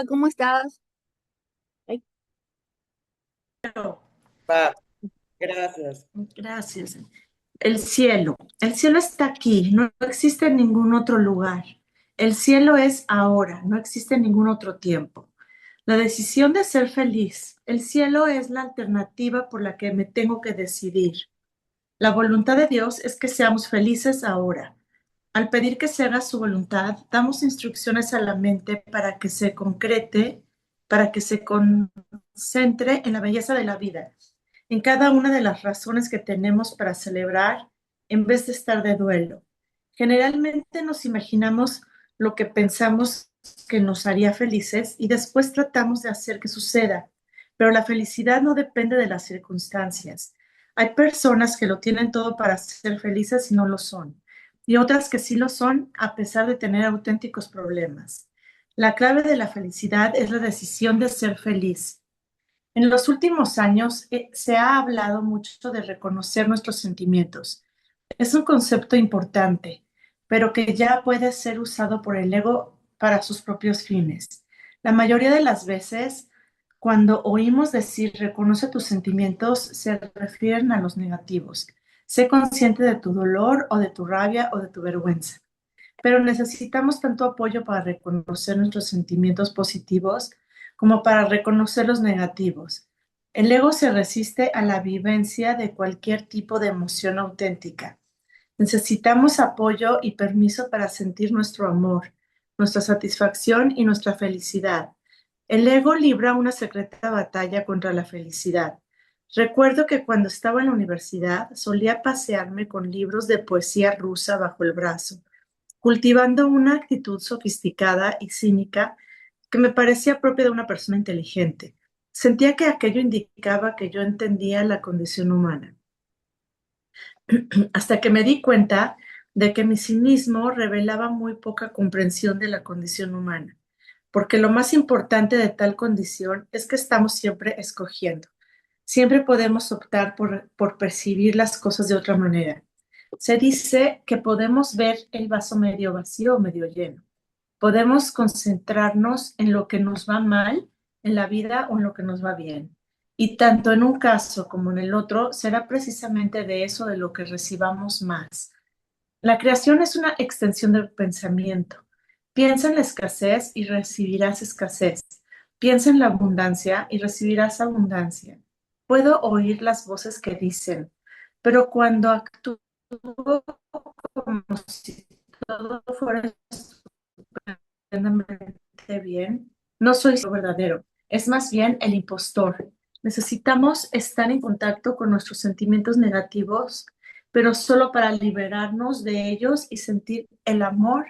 ¿Cómo estás? Ay, Va, gracias. Gracias. El cielo está aquí, no existe en ningún otro lugar. El cielo es ahora, no existe en ningún otro tiempo. La decisión de ser feliz, el cielo es la alternativa por la que me tengo que decidir. La voluntad de Dios es que seamos felices ahora. Al pedir que se haga su voluntad, damos instrucciones a la mente para que se concrete, para que se concentre en la belleza de la vida, en cada una de las razones que tenemos para celebrar en vez de estar de duelo. Generalmente nos imaginamos lo que pensamos que nos haría felices y después tratamos de hacer que suceda, pero la felicidad no depende de las circunstancias. Hay personas que lo tienen todo para ser felices y no lo son, y otras que sí lo son a pesar de tener auténticos problemas. La clave de la felicidad es la decisión de ser feliz. En los últimos años se ha hablado mucho de reconocer nuestros sentimientos. Es un concepto importante, pero que ya puede ser usado por el ego para sus propios fines. La mayoría de las veces, cuando oímos decir reconoce tus sentimientos, se refieren a los negativos. Sé consciente de tu dolor o de tu rabia o de tu vergüenza. Pero necesitamos tanto apoyo para reconocer nuestros sentimientos positivos como para reconocer los negativos. El ego se resiste a la vivencia de cualquier tipo de emoción auténtica. Necesitamos apoyo y permiso para sentir nuestro amor, nuestra satisfacción y nuestra felicidad. El ego libra una secreta batalla contra la felicidad. Recuerdo que cuando estaba en la universidad solía pasearme con libros de poesía rusa bajo el brazo, cultivando una actitud sofisticada y cínica que me parecía propia de una persona inteligente. Sentía que aquello indicaba que yo entendía la condición humana, hasta que me di cuenta de que mi cinismo revelaba muy poca comprensión de la condición humana, porque lo más importante de tal condición es que estamos siempre escogiendo. Siempre podemos optar por percibir las cosas de otra manera. Se dice que podemos ver el vaso medio vacío o medio lleno. Podemos concentrarnos en lo que nos va mal en la vida o en lo que nos va bien. Y tanto en un caso como en el otro, será precisamente de eso de lo que recibamos más. La creación es una extensión del pensamiento. Piensa en la escasez y recibirás escasez. Piensa en la abundancia y recibirás abundancia. Puedo oír las voces que dicen, pero cuando actúo como si todo fuera estupendamente bien, no soy lo verdadero, es más bien el impostor. Necesitamos estar en contacto con nuestros sentimientos negativos, pero solo para liberarnos de ellos y sentir el amor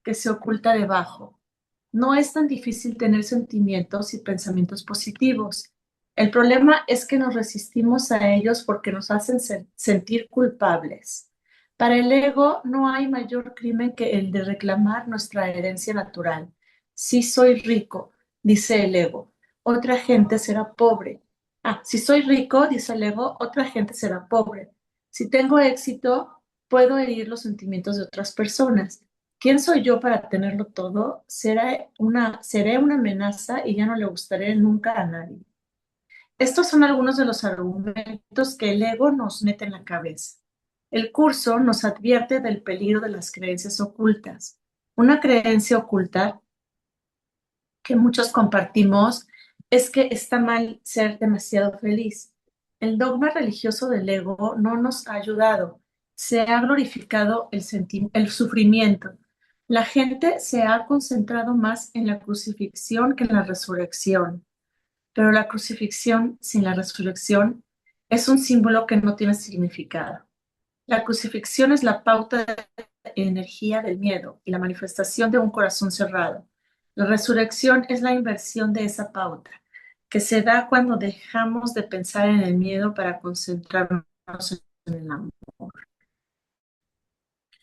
que se oculta debajo. No es tan difícil tener sentimientos y pensamientos positivos. El problema es que nos resistimos a ellos porque nos hacen sentir culpables. Para el ego no hay mayor crimen que el de reclamar nuestra herencia natural. Si soy rico, dice el ego, otra gente será pobre. Si soy rico, dice el ego, otra gente será pobre. Si tengo éxito, puedo herir los sentimientos de otras personas. ¿Quién soy yo para tenerlo todo? Seré una amenaza y ya no le gustaré nunca a nadie. Estos son algunos de los argumentos que el ego nos mete en la cabeza. El curso nos advierte del peligro de las creencias ocultas. Una creencia oculta que muchos compartimos es que está mal ser demasiado feliz. El dogma religioso del ego no nos ha ayudado. Se ha glorificado el sufrimiento. La gente se ha concentrado más en la crucifixión que en la resurrección, pero la crucifixión sin la resurrección es un símbolo que no tiene significado. La crucifixión es la pauta de energía del miedo y la manifestación de un corazón cerrado. La resurrección es la inversión de esa pauta, que se da cuando dejamos de pensar en el miedo para concentrarnos en el amor.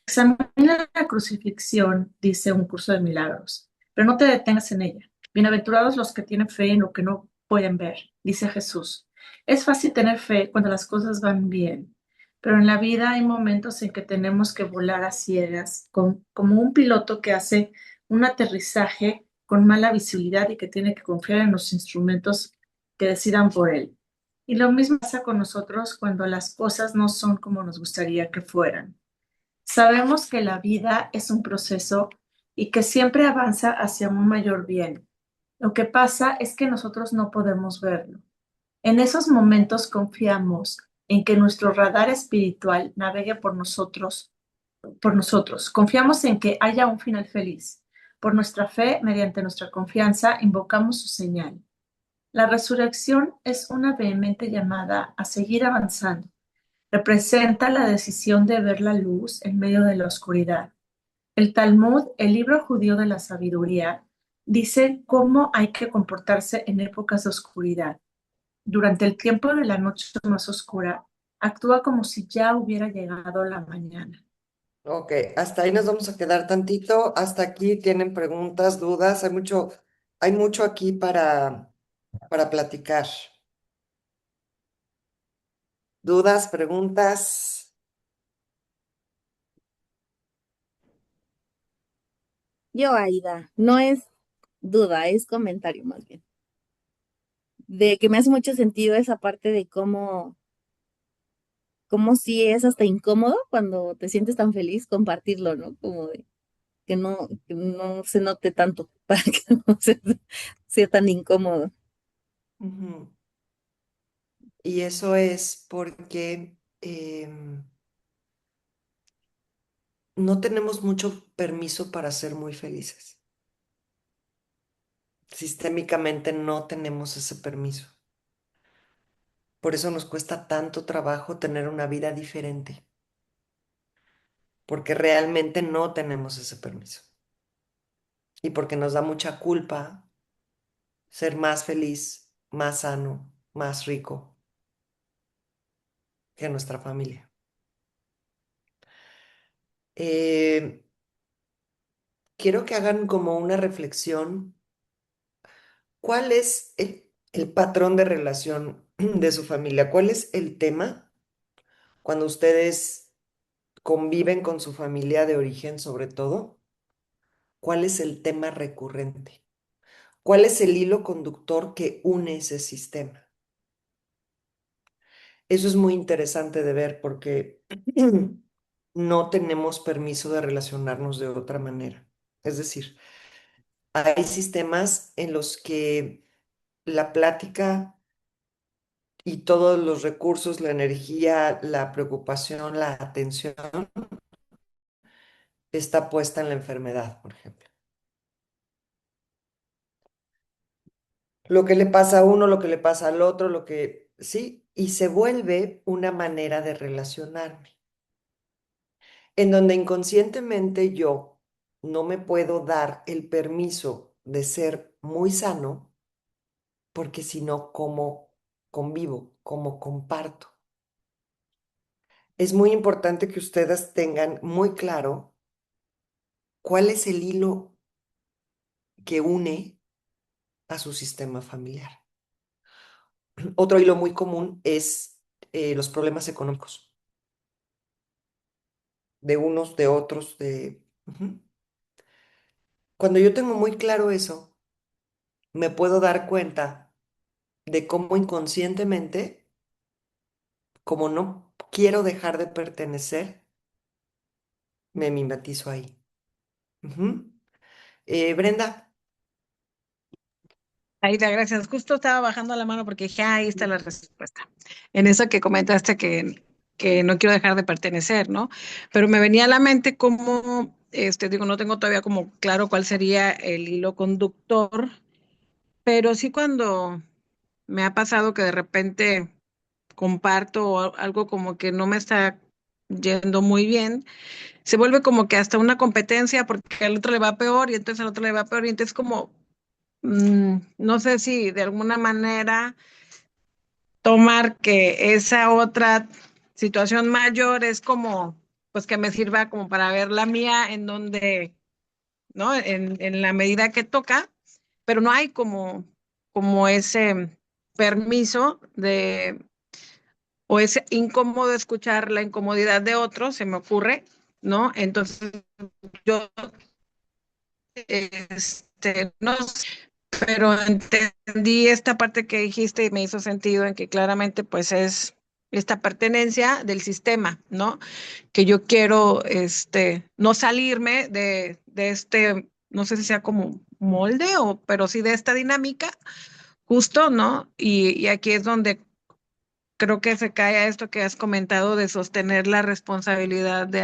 Examina la crucifixión, dice un curso de milagros, pero no te detengas en ella. Bienaventurados los que tienen fe en lo que no pueden ver, dice Jesús. Es fácil tener fe cuando las cosas van bien, pero en la vida hay momentos en que tenemos que volar a ciegas, como un piloto que hace un aterrizaje con mala visibilidad y que tiene que confiar en los instrumentos que decidan por él. Y lo mismo pasa con nosotros cuando las cosas no son como nos gustaría que fueran. Sabemos que la vida es un proceso y que siempre avanza hacia un mayor bien. Lo que pasa es que nosotros no podemos verlo. En esos momentos confiamos en que nuestro radar espiritual navegue por nosotros. Confiamos en que haya un final feliz. Por nuestra fe, mediante nuestra confianza, invocamos su señal. La resurrección es una vehemente llamada a seguir avanzando. Representa la decisión de ver la luz en medio de la oscuridad. El Talmud, el libro judío de la sabiduría, dice cómo hay que comportarse en épocas de oscuridad. Durante el tiempo de la noche más oscura, actúa como si ya hubiera llegado la mañana. Ok, hasta ahí nos vamos a quedar tantito. Hasta aquí tienen preguntas, dudas. Hay mucho aquí para platicar. Dudas, preguntas. Yo, Aida, no es duda, es comentario más bien. De que me hace mucho sentido esa parte de cómo sí es hasta incómodo cuando te sientes tan feliz compartirlo, ¿no? Como de que no se note tanto para que no sea tan incómodo. Ujú. Y eso es porque no tenemos mucho permiso para ser muy felices. Sistémicamente no tenemos ese permiso. Por eso nos cuesta tanto trabajo tener una vida diferente, porque realmente no tenemos ese permiso. Y porque nos da mucha culpa ser más feliz, más sano, más rico que nuestra familia. Eh, Quiero que hagan como una reflexión. ¿Cuál es el patrón de relación de su familia? ¿Cuál es el tema cuando ustedes conviven con su familia de origen, sobre todo? ¿Cuál es el tema recurrente? ¿Cuál es el hilo conductor que une ese sistema? Eso es muy interesante de ver porque no tenemos permiso de relacionarnos de otra manera. Es decir, hay sistemas en los que la plática y todos los recursos, la energía, la preocupación, la atención está puesta en la enfermedad, por ejemplo. Lo que le pasa a uno, lo que le pasa al otro, sí, y se vuelve una manera de relacionarme, en donde inconscientemente yo no me puedo dar el permiso de ser muy sano, porque si no, ¿cómo convivo? ¿Cómo comparto? Es muy importante que ustedes tengan muy claro cuál es el hilo que une a su sistema familiar. Otro hilo muy común es los problemas económicos de unos, de otros, de... Ujú. Cuando yo tengo muy claro eso, me puedo dar cuenta de cómo inconscientemente, como no quiero dejar de pertenecer, me mimetizo ahí. Ujú. Brenda, Aida, gracias. Justo estaba bajando la mano porque dije, ahí está la respuesta. En eso que comentaste que no quiero dejar de pertenecer, ¿no? Pero me venía a la mente cómo, digo, no tengo todavía como claro cuál sería el hilo conductor, pero sí cuando me ha pasado que de repente comparto algo como que no me está yendo muy bien, se vuelve como que hasta una competencia porque al otro le va peor y entonces al otro le va peor y entonces como no sé si de alguna manera tomar que esa otra situación mayor es como, pues que me sirva como para ver la mía en donde, ¿no? En la medida que toca, pero no hay como ese permiso o es incómodo escuchar la incomodidad de otros, se me ocurre, ¿no? Entonces yo no sé, pero entendí esta parte que dijiste y me hizo sentido en que claramente pues es esta pertenencia del sistema, ¿no? Que yo quiero, no salirme de este, no sé si sea como molde o, pero sí de esta dinámica, justo, ¿no? Y aquí es donde creo que se cae a esto que has comentado de sostener la responsabilidad de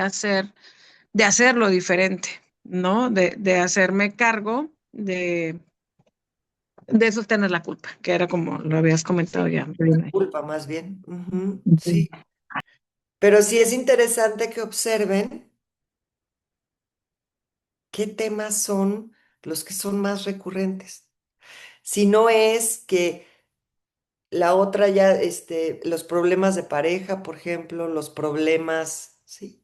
hacerlo diferente, ¿no? De hacerme cargo de sostener la culpa, que era como lo habías comentado ya, Bruna. Culpa más bien. Ujú, Ujú. sí. Pero sí es interesante que observen qué temas son los que son más recurrentes. Si no es que la otra ya, los problemas de pareja, por ejemplo, los problemas, ¿sí?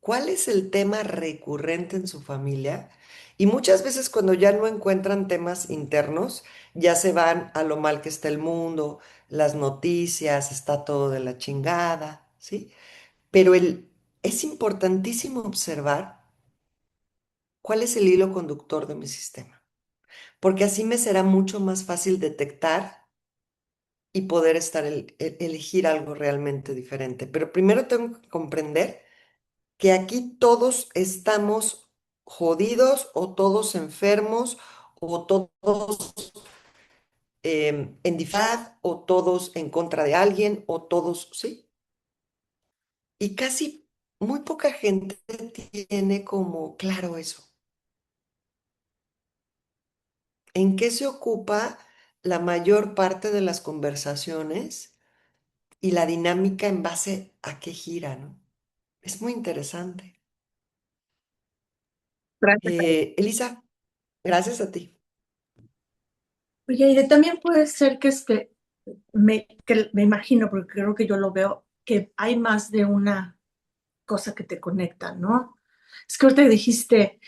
¿Cuál es el tema recurrente en su familia? Y muchas veces cuando ya no encuentran temas internos, ya se van a lo mal que está el mundo, las noticias, está todo de la chingada, ¿sí? Pero es importantísimo observar cuál es el hilo conductor de mi sistema, porque así me será mucho más fácil detectar y poder elegir algo realmente diferente. Pero primero tengo que comprender que aquí todos estamos jodidos o todos enfermos o todos en dificultad o todos en contra de alguien o todos, ¿sí? Y casi muy poca gente tiene como claro eso. ¿En qué se ocupa la mayor parte de las conversaciones y la dinámica en base a qué gira, ¿no? Es muy interesante. Gracias. Elisa, gracias a ti. Oye, y también puede ser que me imagino, porque creo que yo lo veo, que hay más de una cosa que te conecta, ¿no? Es que ahorita dijiste,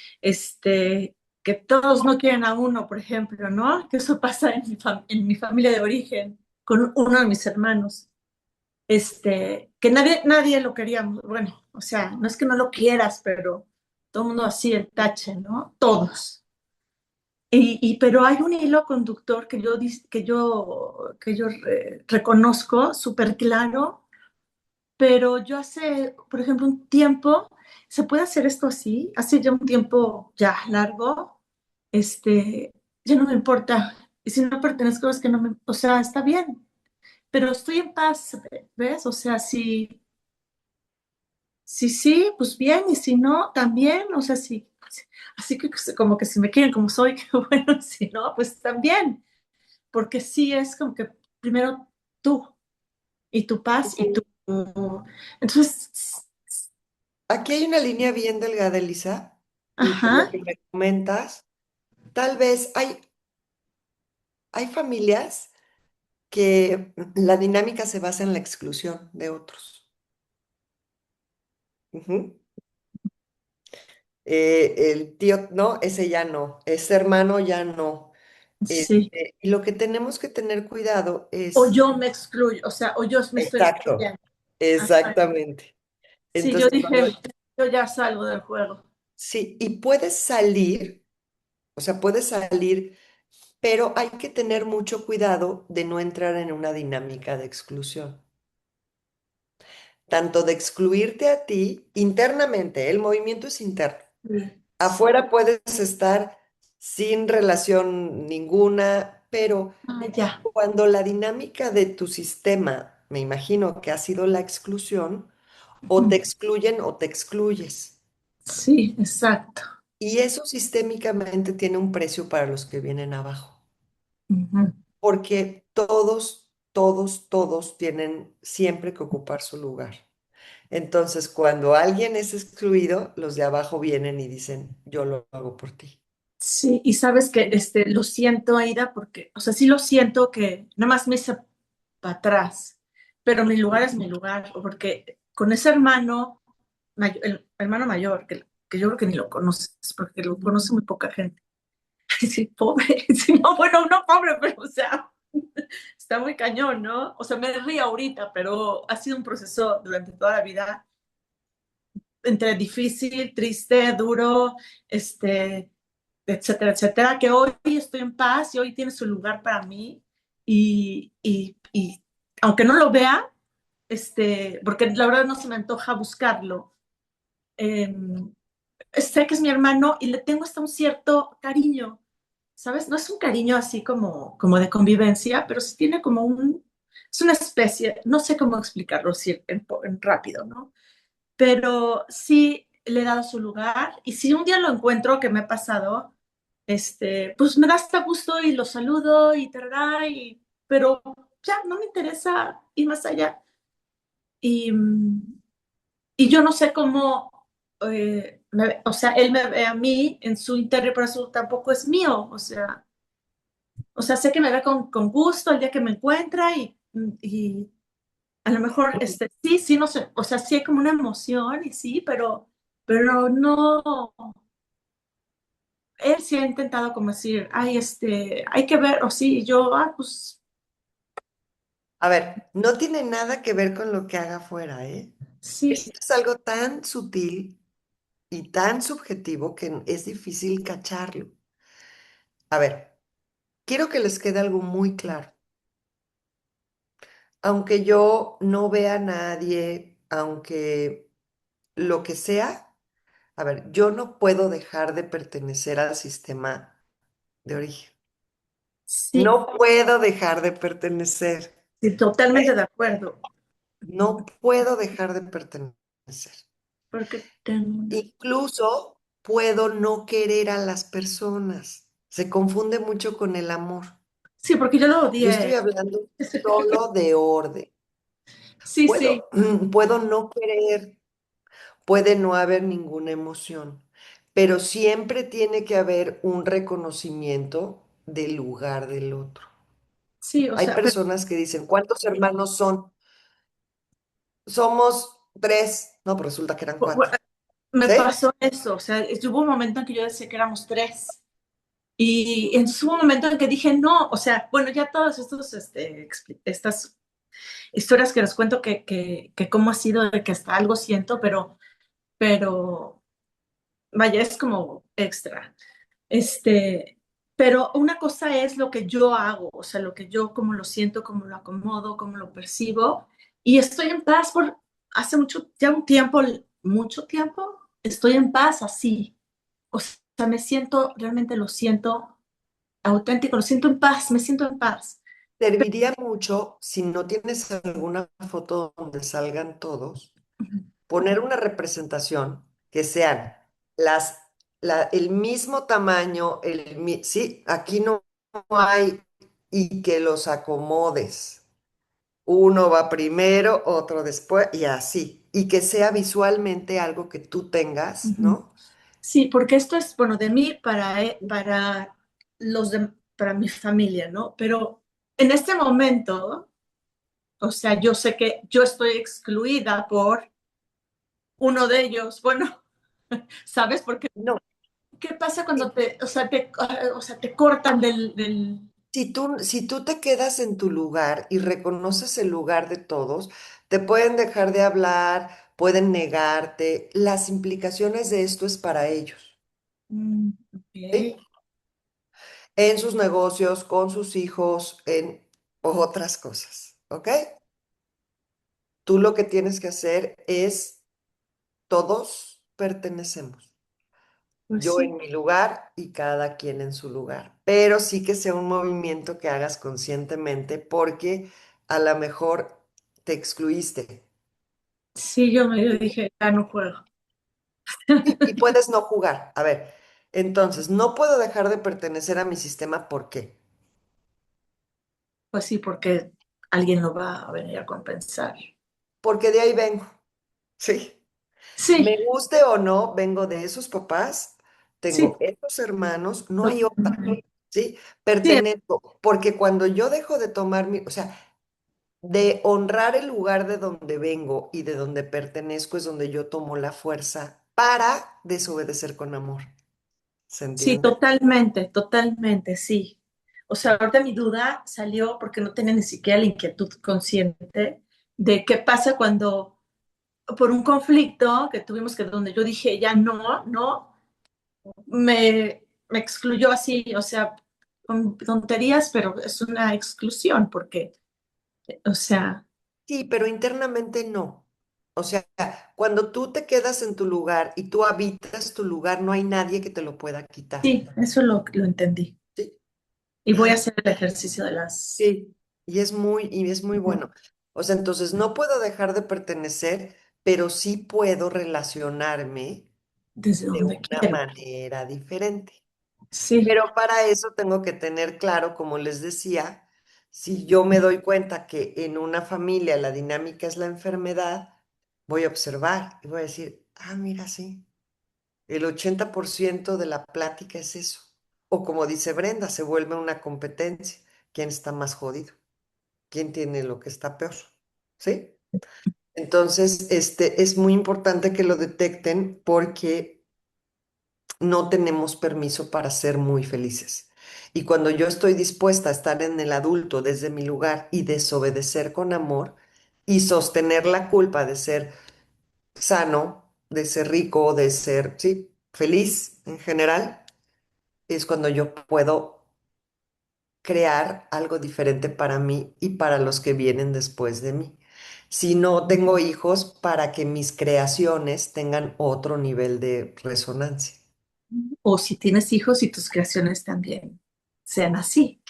que todos no quieren a uno, por ejemplo, ¿no? Que eso pasa en mi familia de origen, con uno de mis hermanos, que nadie lo queríamos, bueno, o sea, no es que no lo quieras, pero todo el mundo así el tache, ¿no? Todos. Pero hay un hilo conductor que yo reconozco súper claro, pero yo hace, por ejemplo, un tiempo, ¿se puede hacer esto así? Hace ya un tiempo ya largo, este, ya no me importa. Y si no pertenezco, es que no me, o sea, está bien, pero estoy en paz, ¿ves? O sea, si sí, pues bien, y si no, también, o sea, así que como que si me quieren como soy, qué bueno, si no, pues también, porque sí es como que primero tú y tu paz y tú. Entonces, Aquí hay una línea bien delgada, Elisa, y por lo ajá, que me comentas, tal vez hay familias que la dinámica se basa en la exclusión de otros. Ujú. El tío, no, ese ya no, ese hermano ya no. sí. Y lo que tenemos que tener cuidado O es, yo me excluyo, o sea, o yo me estoy exacto, excluyendo. Ajá. exactamente. Sí, yo Entonces, dije, yo ya salgo del juego. sí, y puedes salir, o sea, puedes salir, pero hay que tener mucho cuidado de no entrar en una dinámica de exclusión. Tanto de excluirte a ti internamente, el movimiento es interno. Sí. Afuera puedes estar sin relación ninguna, pero Ah, ya. cuando la dinámica de tu sistema, me imagino que ha sido la exclusión, o te excluyen o te excluyes. Sí, exacto. Y eso sistémicamente tiene un precio para los que vienen abajo, Ujú. porque todos tienen siempre que ocupar su lugar. Entonces, cuando alguien es excluido, los de abajo vienen y dicen, yo lo hago por ti. Sí, y sabes que lo siento, Aida, porque, o sea, sí lo siento que nada más me hice para atrás, pero mi lugar es mi lugar, porque con ese hermano, el hermano mayor, que yo creo que ni lo conoces, porque lo conoce muy poca gente. Sí, pobre, sí, no, bueno, no pobre, pero o sea, está muy cañón, ¿no? O sea, me río ahorita, pero ha sido un proceso durante toda la vida entre difícil, triste, duro, este, etcétera, etcétera, que hoy estoy en paz y hoy tiene su lugar para mí y aunque no lo vea, porque la verdad no se me antoja buscarlo, eh, sé que es mi hermano y le tengo hasta un cierto cariño, ¿sabes? No es un cariño así como de convivencia, pero sí tiene como es una especie, no sé cómo explicarlo así en rápido, ¿no? Pero sí le he dado su lugar y si un día lo encuentro, que me ha pasado, pues me da hasta gusto y lo saludo y tarará, pero ya no me interesa ir más allá. Y, y yo no sé cómo, o sea, él me ve a mí en su interior, pero eso tampoco es mío, o sea, sé que me ve con gusto el día que me encuentra y a lo mejor, sí, sí, no sé, o sea, sí hay como una emoción y sí, pero no, él sí ha intentado como decir, ay, hay que ver, o sí, y yo, pues, A ver, no tiene nada que ver con lo que haga afuera, ¿eh? sí, Esto es algo tan sutil y tan subjetivo que es difícil cacharlo. A ver, quiero que les quede algo muy claro. Aunque yo no vea a nadie, aunque lo que sea, a ver, yo no puedo dejar de pertenecer al sistema de origen. sí, No puedo dejar de pertenecer. sí, totalmente de acuerdo, No puedo dejar de pertenecer. porque tengo Incluso puedo no querer a las personas. Se confunde mucho con el amor. sí, porque yo lo Yo estoy odié, hablando solo de orden. sí, sí, Puedo no querer, puede no haber ninguna emoción, pero siempre tiene que haber un reconocimiento del lugar del otro. sí, o Hay sea, pero personas que dicen, ¿cuántos hermanos son? Somos tres. No, pues resulta que eran bueno, cuatro. me ¿Sí? pasó eso, o sea, hubo un momento en que yo decía que éramos tres. Y entonces hubo un momento en que dije, no, o sea, bueno, ya todas estas historias que les cuento que cómo ha sido, de que hasta algo siento, pero vaya, es como extra. Este, pero una cosa es lo que yo hago, o sea, lo que yo, como lo siento, cómo lo acomodo, cómo lo percibo, y estoy en paz por hace ya un tiempo, mucho tiempo, estoy en paz así. O sea, me siento, realmente lo siento auténtico, lo siento en paz, me siento en paz. Serviría mucho, si no tienes alguna foto donde salgan todos, poner una representación que sean las, el mismo tamaño, sí, aquí no hay, y que los acomodes. Uno va primero, otro después, y así. Y que sea visualmente algo que tú tengas, Ujú. ¿no? Sí, porque esto es, bueno, de mí para para mi familia, ¿no? Pero en este momento, o sea, yo sé que yo estoy excluida por uno de ellos. Bueno, ¿sabes? Porque No. ¿qué pasa cuando Si, te cortan del... si tú te quedas en tu lugar y reconoces el lugar de todos, te pueden dejar de hablar, pueden negarte. Las implicaciones de esto es para ellos, ¿sí? Ok. En sus negocios, con sus hijos, en otras cosas, ¿ok? Tú lo que tienes que hacer es, todos pertenecemos. Pues Yo en sí, mi lugar y cada quien en su lugar. Pero sí que sea un movimiento que hagas conscientemente porque a lo mejor te excluiste. sí, yo dije, ya no juego. Y puedes no jugar. A ver, entonces, no puedo dejar de pertenecer a mi sistema. ¿Por qué? Pues sí, porque alguien lo va a venir a compensar. Porque de ahí vengo. Sí. Me Sí, guste o no, vengo de esos papás, sí, tengo esos hermanos, no hay otra. totalmente. ¿Sí? Sí, Pertenezco. Porque cuando yo dejo de tomar o sea, de honrar el lugar de donde vengo y de donde pertenezco es donde yo tomo la fuerza para desobedecer con amor. ¿Se sí, entiende? totalmente, totalmente, sí. O sea, ahorita mi duda salió porque no tenía ni siquiera la inquietud consciente de qué pasa cuando, por un conflicto que tuvimos, que donde yo dije, ya no, no, me, me excluyó así, o sea, con tonterías, pero es una exclusión porque, o sea, Sí, pero internamente no. O sea, cuando tú te quedas en tu lugar y tú habitas tu lugar, no hay nadie que te lo pueda quitar. sí, eso lo entendí. Sí. Y voy a Ajá. hacer el ejercicio de las... Sí, y es muy bueno. O sea, entonces no puedo dejar de pertenecer, pero sí puedo relacionarme Desde de donde una quiero. manera diferente. Sí, Pero para eso tengo que tener claro, como les decía, si yo me doy cuenta que en una familia la dinámica es la enfermedad, voy a observar y voy a decir, ah, mira, sí, el 80% de la plática es eso. O como dice Brenda, se vuelve una competencia. ¿Quién está más jodido? ¿Quién tiene lo que está peor? ¿Sí? Entonces, es muy importante que lo detecten porque no tenemos permiso para ser muy felices. Y cuando yo estoy dispuesta a estar en el adulto desde mi lugar y desobedecer con amor y sostener la culpa de ser sano, de ser rico, de ser, sí, feliz en general, es cuando yo puedo crear algo diferente para mí y para los que vienen después de mí. Si no tengo hijos, para que mis creaciones tengan otro nivel de resonancia. o si tienes hijos y tus creaciones también sean así.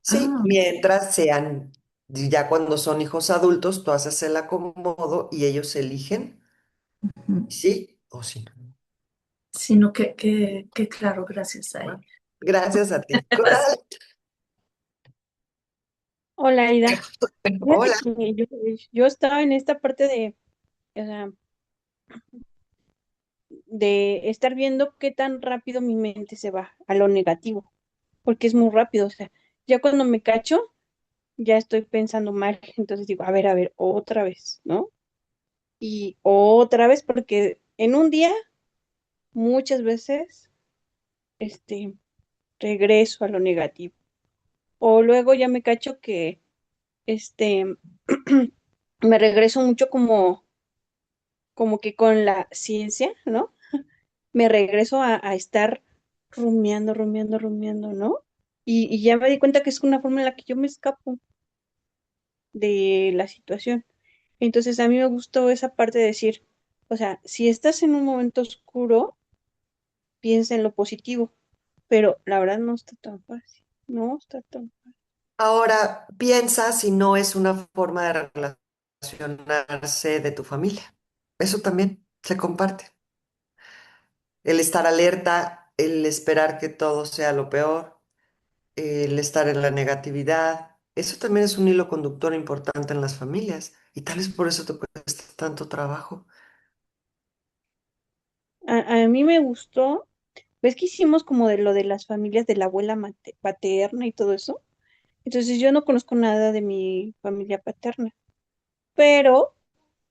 Sí, Ah, mientras sean, ya cuando son hijos adultos, tú haces el acomodo y ellos eligen ujú. sí o sí. Sino que claro, gracias a ¿No? él. Gracias a ti. Coral. Hola, Ida. Fíjate Hola. que yo estaba en esta parte o sea, de estar viendo qué tan rápido mi mente se va a lo negativo, porque es muy rápido. O sea, ya cuando me cacho, ya estoy pensando mal. Entonces digo, a ver, otra vez, ¿no? Y otra vez, porque en un día, muchas veces, este, regreso a lo negativo. O luego ya me cacho que, este, me regreso mucho como que con la ciencia, ¿no? Me regreso a estar rumiando, ¿no? Y ya me di cuenta que es una forma en la que yo me escapo de la situación. Entonces a mí me gustó esa parte de decir, o sea, si estás en un momento oscuro, piensa en lo positivo, pero la verdad no está tan fácil, no está tan fácil. Ahora piensa si no es una forma de relacionarse de tu familia. Eso también se comparte. El estar alerta, el esperar que todo sea lo peor, el estar en la negatividad. Eso también es un hilo conductor importante en las familias y tal vez por eso te cuesta tanto trabajo. A mí me gustó, ves que hicimos como de lo de las familias de la abuela paterna y todo eso. Entonces yo no conozco nada de mi familia paterna, pero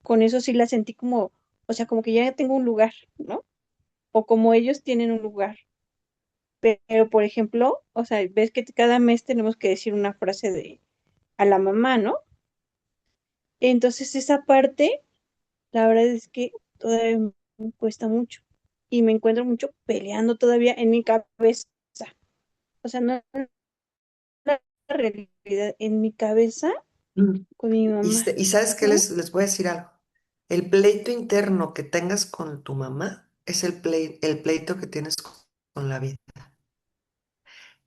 con eso sí la sentí como, o sea, como que ya tengo un lugar, ¿no? O como ellos tienen un lugar. Pero, por ejemplo, o sea, ves que cada mes tenemos que decir una frase de a la mamá, ¿no? Entonces esa parte, la verdad es que todavía me cuesta mucho y me encuentro mucho peleando todavía en mi cabeza. O sea, no en la realidad, en mi cabeza Mm. con mi Y, mamá, y ¿sabes qué ¿no? les voy a decir algo? El pleito interno que tengas con tu mamá es el pleito que tienes con la vida.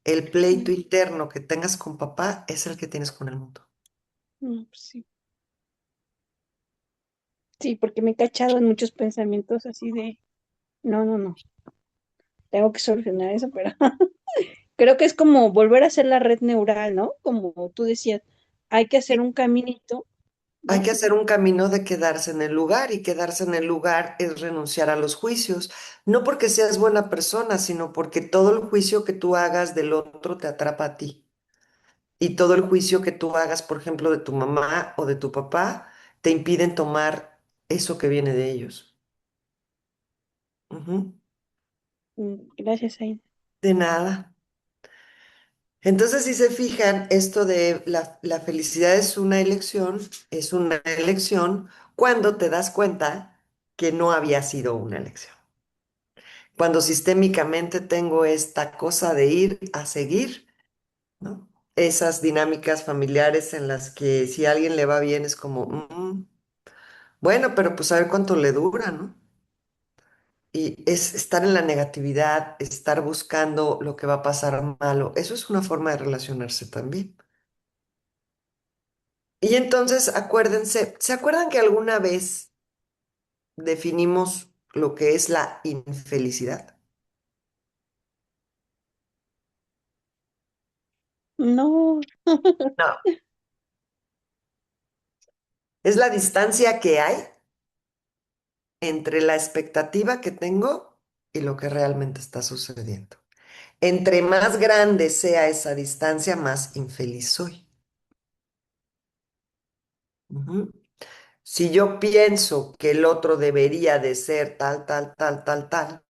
El pleito Sí, interno que tengas con papá es el que tienes con el mundo. no, pues sí. Sí, porque me he cachado en muchos pensamientos así de, no, tengo que solucionar eso, pero creo que es como volver a hacer la red neural, ¿no? Como tú decías, hay que hacer un caminito, Hay ¿no? que hacer un camino de quedarse en el lugar y quedarse en el lugar es renunciar a los juicios, no porque seas buena persona, sino porque todo el juicio que tú hagas del otro te atrapa a ti. Y todo el juicio que tú hagas, por ejemplo, de tu mamá o de tu papá, te impiden tomar eso que viene de ellos. Ujú. Gracias, Aida. De nada. Entonces, si se fijan, esto de la felicidad es una elección cuando te das cuenta que no había sido una elección, cuando sistémicamente tengo esta cosa de ir a seguir, ¿no? Esas dinámicas familiares en las que si a alguien le va bien es como, bueno, pero pues a ver cuánto le dura, ¿no? Y es estar en la negatividad, estar buscando lo que va a pasar malo. Eso es una forma de relacionarse también. Y entonces acuérdense, ¿se acuerdan que alguna vez definimos lo que es la infelicidad? No, No. Es la distancia que hay entre la expectativa que tengo y lo que realmente está sucediendo. Entre más grande sea esa distancia, más infeliz soy. Ujú. Si yo pienso que el otro debería de ser tal, tal, tal, tal, tal,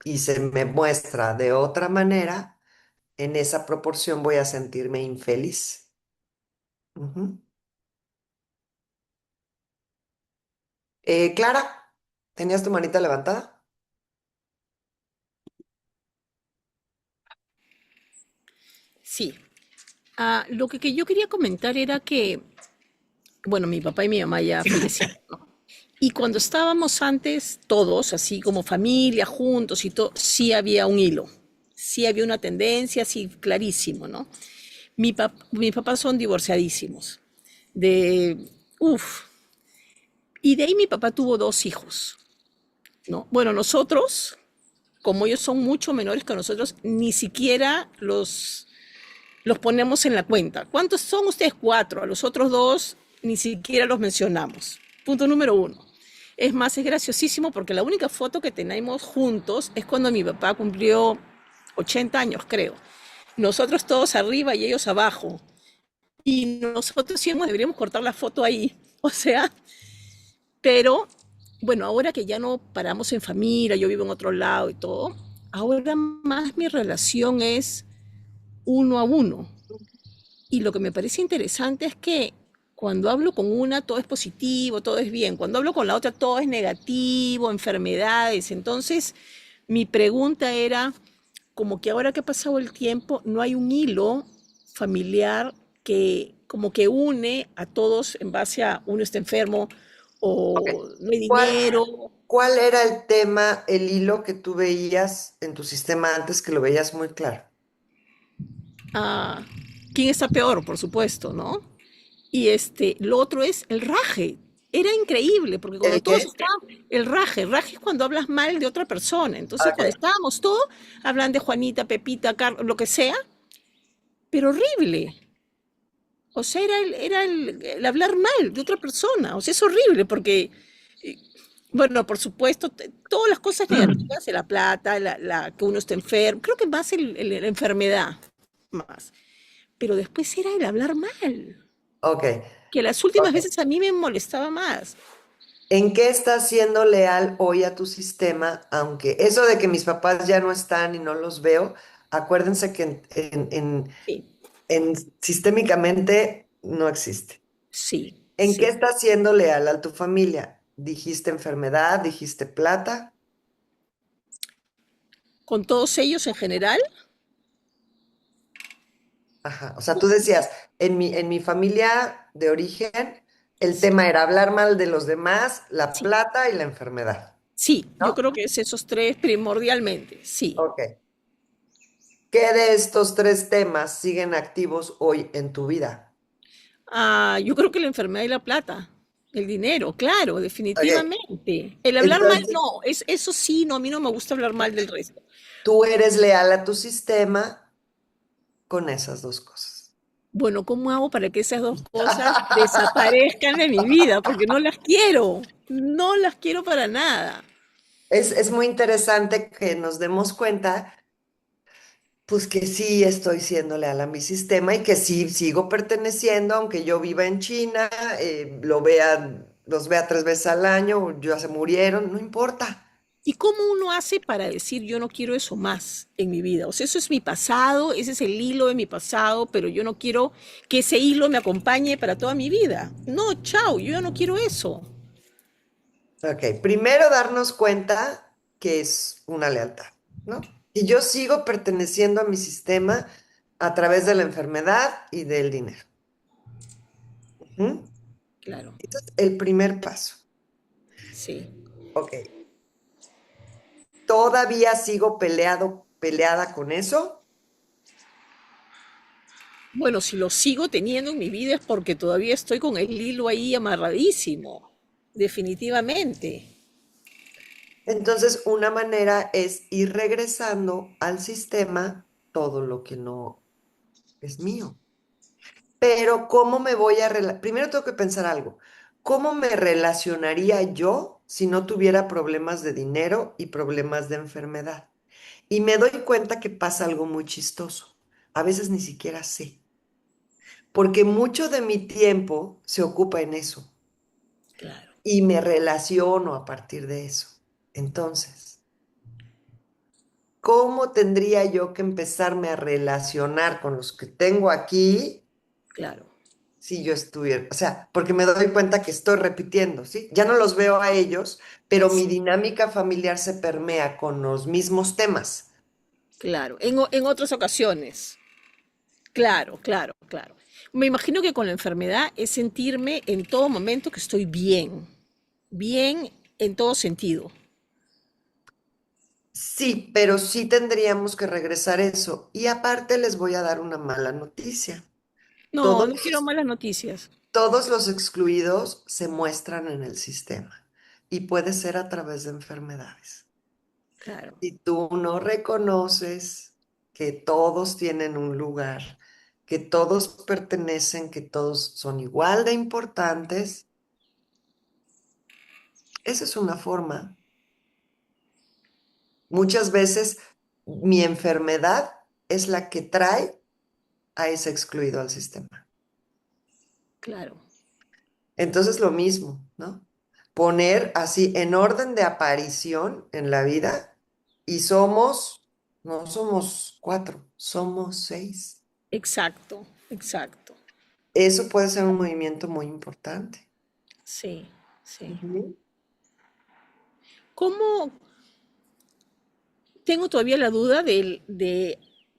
y se me muestra de otra manera, en esa proporción voy a sentirme infeliz. Ujú. Clara, ¿tenías tu manita levantada? Sí. Lo que yo quería comentar era que, bueno, mi papá y mi mamá ya fallecieron, ¿no? Y cuando estábamos antes todos, así como familia, juntos y todo, sí había un hilo, sí había una tendencia, sí, clarísimo, ¿no? Mis papás son divorciadísimos, de, uff, y de ahí mi papá tuvo dos hijos, ¿no? Bueno, nosotros, como ellos son mucho menores que nosotros, ni siquiera los ponemos en la cuenta. ¿Cuántos son ustedes? Cuatro. A los otros dos ni siquiera los mencionamos. Punto número uno. Es más, es graciosísimo porque la única foto que tenemos juntos es cuando mi papá cumplió 80 años, creo. Nosotros todos arriba y ellos abajo. Y nosotros sí deberíamos cortar la foto ahí. O sea, pero bueno, ahora que ya no paramos en familia, yo vivo en otro lado y todo, ahora más mi relación es uno a uno. Y lo que me parece interesante es que cuando hablo con una todo es positivo, todo es bien. Cuando hablo con la otra todo es negativo, enfermedades. Entonces, mi pregunta era, como que ahora que ha pasado el tiempo, no hay un hilo familiar que como que une a todos en base a uno está enfermo Ok. o no hay ¿Cuál, dinero. cuál era el tema, el hilo que tú veías en tu sistema antes que lo veías muy claro? ah, ¿Quién está peor? Por supuesto, ¿no? Y lo otro es el raje. Era increíble, porque cuando ¿El todos qué? estaban, el raje es cuando hablas mal de otra persona. Entonces, cuando Ok. estábamos todos, hablan de Juanita, Pepita, Carlos, lo que sea, pero horrible. O sea, el hablar mal de otra persona. O sea, es horrible, porque, eh, bueno, por supuesto, todas las cosas negativas, de la plata, que uno está enfermo, creo que más la enfermedad, más. Pero después era el hablar mal, Ok. que las últimas Ok. veces a mí me molestaba más. ¿En qué estás siendo leal hoy a tu sistema? Aunque eso de que mis papás ya no están y no los veo, acuérdense que Sí, sistémicamente no existe. sí, ¿En qué sí. estás siendo leal a tu familia? ¿Dijiste enfermedad? ¿Dijiste plata? Con todos ellos en general, Ajá. O sea, tú decías, en mi familia de origen, el tema era hablar mal de los demás, la sí, plata y la enfermedad, sí, yo ¿no? creo que es esos tres primordialmente, sí. Ok. ¿Qué de estos tres temas siguen activos hoy en tu vida? Yo creo que la enfermedad y la plata, el dinero, claro, Ok. definitivamente. El hablar mal, Entonces, no, eso sí, no, a mí no me gusta hablar mal del resto. tú eres leal a tu sistema con esas dos cosas. Bueno, ¿cómo hago para que esas dos cosas desaparezcan de mi vida? Porque no las quiero, no las quiero para nada. Es muy interesante que nos demos cuenta, pues que sí estoy siendo leal a mi sistema y que sí sigo perteneciendo, aunque yo viva en China, los vea 3 veces al año, ya se murieron, no importa. ¿Y cómo uno hace para decir yo no quiero eso más en mi vida? O sea, eso es mi pasado, ese es el hilo de mi pasado, pero yo no quiero que ese hilo me acompañe para toda mi vida. No, chao, yo ya no quiero eso. Ok, primero darnos cuenta que es una lealtad, ¿no? Y yo sigo perteneciendo a mi sistema a través de la enfermedad y del dinero. Ujú. Claro, Ese es el primer paso. sí. Ok, ¿todavía sigo peleada con eso? Bueno, si lo sigo teniendo en mi vida es porque todavía estoy con el hilo ahí amarradísimo. Definitivamente. Entonces, una manera es ir regresando al sistema todo lo que no es mío. Pero, ¿cómo me voy a Primero tengo que pensar algo. ¿Cómo me relacionaría yo si no tuviera problemas de dinero y problemas de enfermedad? Y me doy cuenta que pasa algo muy chistoso. A veces ni siquiera sé, porque mucho de mi tiempo se ocupa en eso Claro, y me relaciono a partir de eso. Entonces, ¿cómo tendría yo que empezarme a relacionar con los que tengo aquí claro. si yo estuviera? O sea, porque me doy cuenta que estoy repitiendo, ¿sí? Ya no los veo a ellos, pero mi dinámica familiar se permea con los mismos temas. Claro, en otras ocasiones. Claro, claro, claro. Me imagino que con la enfermedad es sentirme en todo momento que estoy bien, bien en todo sentido. Sí, pero sí tendríamos que regresar eso. Y aparte les voy a dar una mala noticia. No, Todos no quiero malas noticias. Todos los excluidos se muestran en el sistema y puede ser a través de enfermedades. Claro, Si tú no reconoces que todos tienen un lugar, que todos pertenecen, que todos son igual de importantes, esa es una forma. Muchas veces mi enfermedad es la que trae a ese excluido al sistema. claro, Entonces lo mismo, ¿no? Poner así en orden de aparición en la vida y no somos 4, somos 6. exacto, exacto. Eso puede ser un movimiento muy importante. Sí, sí. Ujú. ¿Cómo? Tengo todavía la duda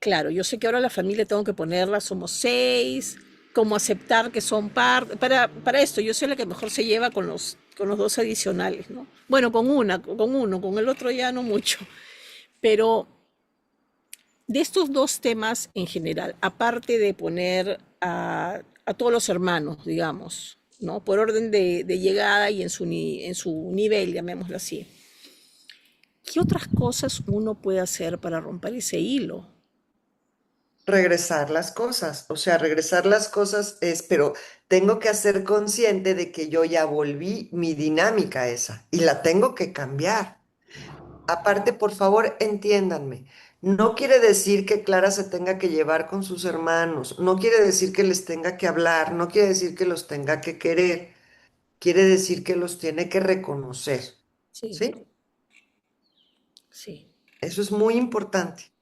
claro, yo sé que ahora la familia tengo que ponerla, somos 6, cómo aceptar que son parte, para esto, yo soy la que mejor se lleva con los dos adicionales, ¿no? Bueno, con uno, con el otro ya no mucho, pero de estos dos temas en general, aparte de poner a todos los hermanos, digamos, ¿no? Por orden de llegada y en su nivel, llamémoslo así. ¿Qué otras cosas uno puede hacer para romper ese hilo? Regresar las cosas, o sea, regresar las cosas pero tengo que hacer consciente de que yo ya volví mi dinámica esa y la tengo que cambiar. Aparte, por favor, entiéndanme. No quiere decir que Clara se tenga que llevar con sus hermanos, no quiere decir que les tenga que hablar, no quiere decir que los tenga que querer, quiere decir que los tiene que reconocer, Sí, ¿sí? sí, Eso es muy importante.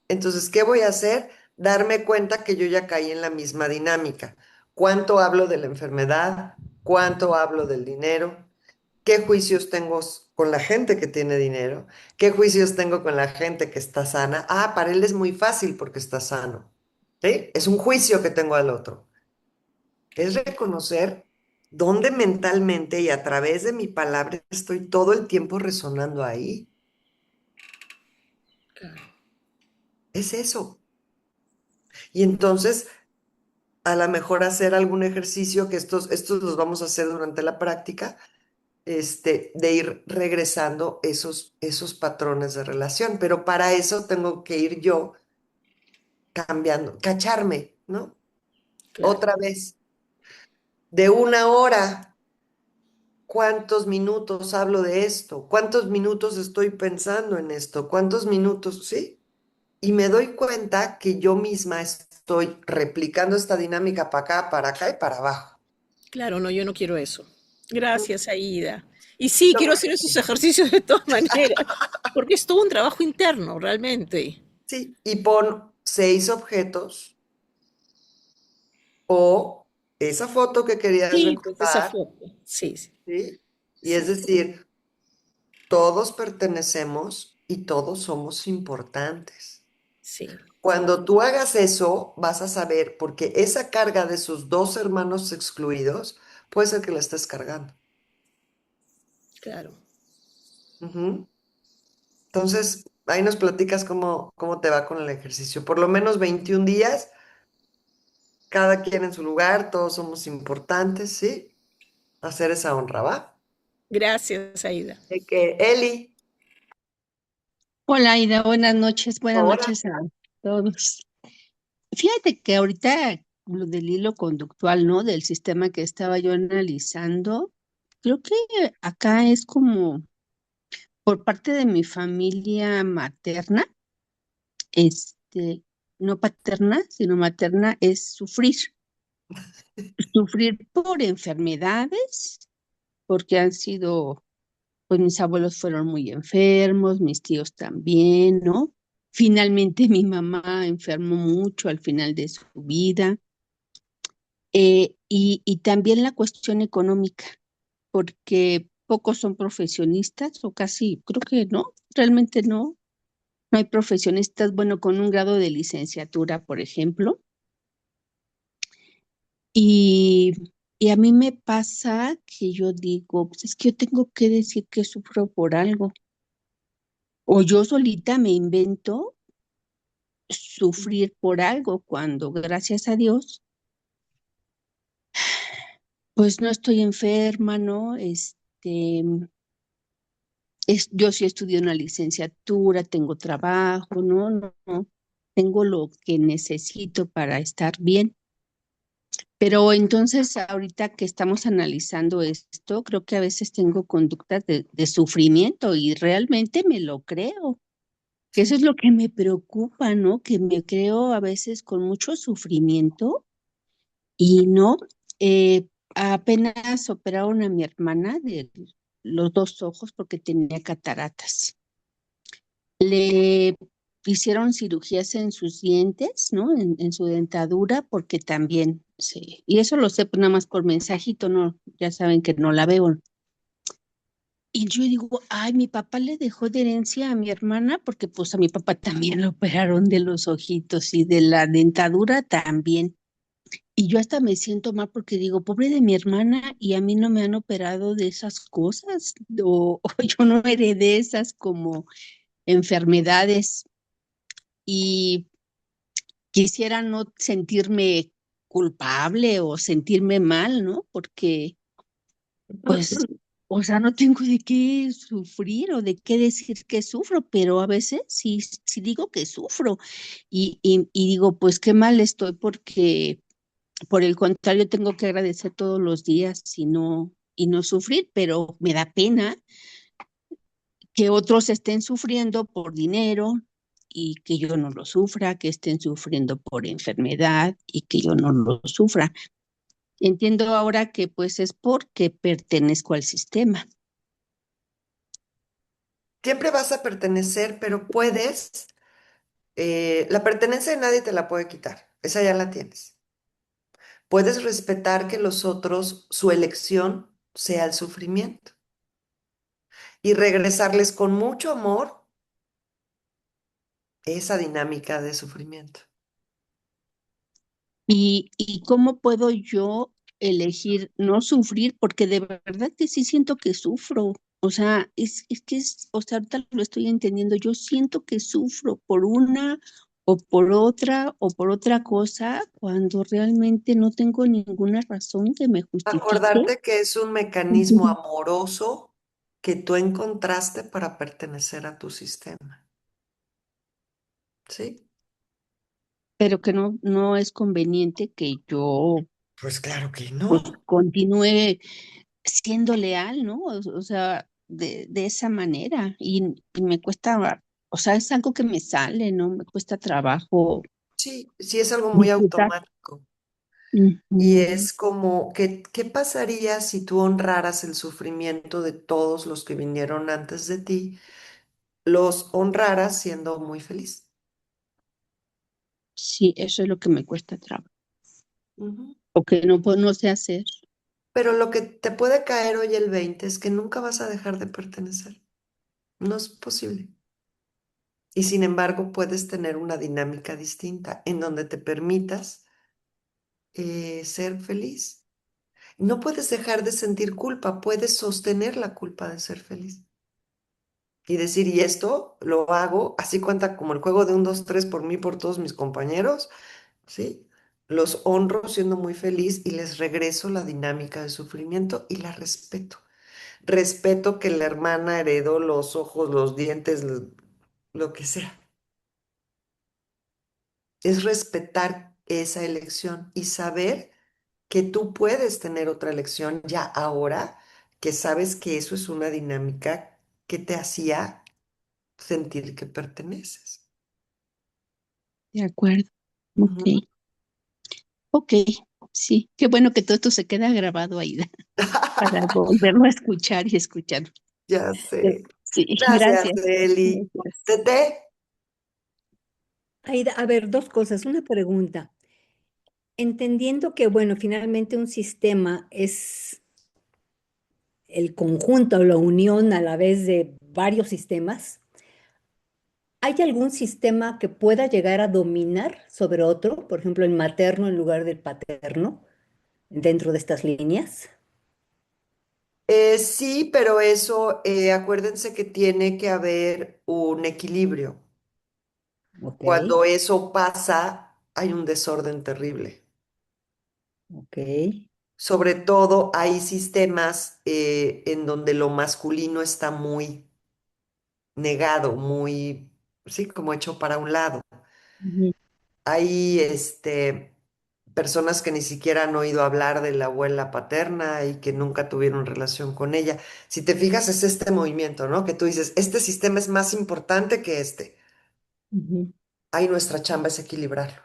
Entonces, ¿qué voy a hacer? Darme cuenta que yo ya caí en la misma dinámica. ¿Cuánto hablo de la enfermedad? ¿Cuánto hablo del dinero? ¿Qué juicios tengo con la gente que tiene dinero? ¿Qué juicios tengo con la gente que está sana? Ah, para él es muy fácil porque está sano. ¿Sí? Es un juicio que tengo al otro. Es reconocer dónde mentalmente y a través de mi palabra estoy todo el tiempo resonando ahí. claro. Es eso. Y entonces, a lo mejor hacer algún ejercicio que estos los vamos a hacer durante la práctica de ir regresando esos patrones de relación. Pero para eso tengo que ir yo cambiando, cacharme, ¿no? Claro, Otra vez, de 1 hora, ¿cuántos minutos hablo de esto? ¿Cuántos minutos estoy pensando en esto? ¿Cuántos minutos? ¿Sí? Y me doy cuenta que yo misma estoy replicando esta dinámica para acá y para abajo. claro, no, yo no quiero eso. Gracias, Aida. Y sí, No, quiero hacer esos ejercicios de todas maneras, porque es todo un trabajo interno, realmente. sí, y pon 6 objetos o esa foto que querías Sí, pues esa recordar, foto. Sí, sí. ¿sí? Y es Sí, decir, todos pertenecemos y todos somos importantes. sí, Cuando tú hagas eso, vas a saber, porque esa carga de sus dos hermanos excluidos puede ser que la estés cargando. claro. Ujú. Entonces, ahí nos platicas cómo te va con el ejercicio. Por lo menos 21 días, cada quien en su lugar, todos somos importantes, ¿sí? Hacer esa honra, ¿va? Gracias, Aida. De que, Eli, Hola, Ida, buenas ahora. noches a todos. Fíjate que ahorita lo del hilo conductual, ¿no? Del sistema que estaba yo analizando, creo que acá es como por parte de mi familia materna, no paterna, sino materna, es sufrir por enfermedades, porque han sido. Pues mis abuelos fueron muy enfermos, mis tíos también, ¿no? Finalmente mi mamá enfermó mucho al final de su vida. Y también la cuestión económica, porque pocos son profesionistas, o casi, creo que no, realmente no. No hay profesionistas, bueno, con un grado de licenciatura, por ejemplo. Y, y a mí me pasa que yo digo, pues es que yo tengo que decir que sufro por algo. O yo solita me invento sufrir por algo cuando, gracias a Dios, pues no estoy enferma, ¿no? Yo sí estudié una licenciatura, tengo trabajo, ¿no? No, tengo lo que necesito para estar bien. Pero entonces, ahorita que estamos analizando esto, creo que a veces tengo conductas de sufrimiento y realmente me lo creo. Que eso es lo que me preocupa, ¿no? Que me creo a veces con mucho sufrimiento. Y no, apenas operaron a mi hermana de los dos ojos porque tenía cataratas. Le hicieron cirugías en sus dientes, ¿no? En su dentadura, porque también y eso lo sé pues, nada más por mensajito, ¿no? Ya saben que no la veo. Y yo digo, ay, mi papá le dejó de herencia a mi hermana, porque pues a mi papá también lo operaron de los ojitos y de la dentadura también. Y yo hasta me siento mal porque digo, pobre de mi hermana, y a mí no me han operado de esas cosas, o yo no heredé esas como enfermedades y quisiera no sentirme culpable o sentirme mal, ¿no? Porque, pues, o sea, no tengo de qué sufrir o de qué decir que sufro, pero a veces sí digo que sufro y digo, pues qué mal estoy porque por el contrario, tengo que agradecer todos los días y no sufrir, pero me da pena que otros estén sufriendo por dinero y que yo no lo sufra, que estén sufriendo por enfermedad y que yo no lo sufra. Entiendo ahora que pues es porque pertenezco al sistema. Siempre vas a pertenecer, pero puedes, la pertenencia de nadie te la puede quitar, esa ya la tienes. Puedes respetar que los otros, su elección sea el sufrimiento y regresarles con mucho amor esa dinámica de sufrimiento. ¿Y cómo puedo yo elegir no sufrir? Porque de verdad que sí siento que sufro. O sea, o sea, ahorita lo estoy entendiendo. Yo siento que sufro por una o por otra cosa, cuando realmente no tengo ninguna razón que me justifique. Acordarte que es un mecanismo Ujú. amoroso que tú encontraste para pertenecer a tu sistema, ¿sí? Pero que no es conveniente que yo Pues claro que pues no. continúe siendo leal, ¿no? O sea, de esa manera. Y me cuesta, o sea, es algo que me sale, ¿no? Me cuesta trabajo Sí, sí es algo muy disfrutar. automático. Y Ujú. es como, ¿qué pasaría si tú honraras el sufrimiento de todos los que vinieron antes de ti? Los honraras siendo muy feliz. Sí, eso es lo que me cuesta trabajo. Ujú. O que no sé hacer. Pero lo que te puede caer hoy el 20 es que nunca vas a dejar de pertenecer. No es posible. Y sin embargo, puedes tener una dinámica distinta en donde te permitas ser feliz. No puedes dejar de sentir culpa, puedes sostener la culpa de ser feliz. Y decir, y esto lo hago, así cuenta como el juego de un, dos, tres por mí, por todos mis compañeros, ¿sí? Los honro siendo muy feliz y les regreso la dinámica de sufrimiento y la respeto. Respeto que la hermana heredó los ojos, los dientes, lo que sea. Es respetar esa elección y saber que tú puedes tener otra elección ya ahora, que sabes que eso es una dinámica que te hacía sentir que perteneces. De acuerdo. Ujú. Ok. Ok. Sí. Qué bueno que todo esto se queda grabado ahí para volverlo a escuchar y escuchar. Ya sé. Sí, Gracias, gracias. Eli. Gracias. Tete. Aida, a ver, dos cosas. Una pregunta. Entendiendo que, bueno, finalmente un sistema es el conjunto o la unión a la vez de varios sistemas, ¿hay algún sistema que pueda llegar a dominar sobre otro? Por ejemplo, el materno en lugar del paterno, dentro de estas líneas. Sí, pero eso, acuérdense que tiene que haber un equilibrio. Ok, Cuando eso pasa, hay un desorden terrible. ok. Sobre todo hay sistemas en donde lo masculino está muy negado, muy, sí, como hecho para un lado. Ujú, Hay personas que ni siquiera han oído hablar de la abuela paterna y que nunca tuvieron relación con ella. Si te fijas, es este movimiento, ¿no? Que tú dices, este sistema es más importante que este. ujú, Ahí nuestra chamba es equilibrarlo,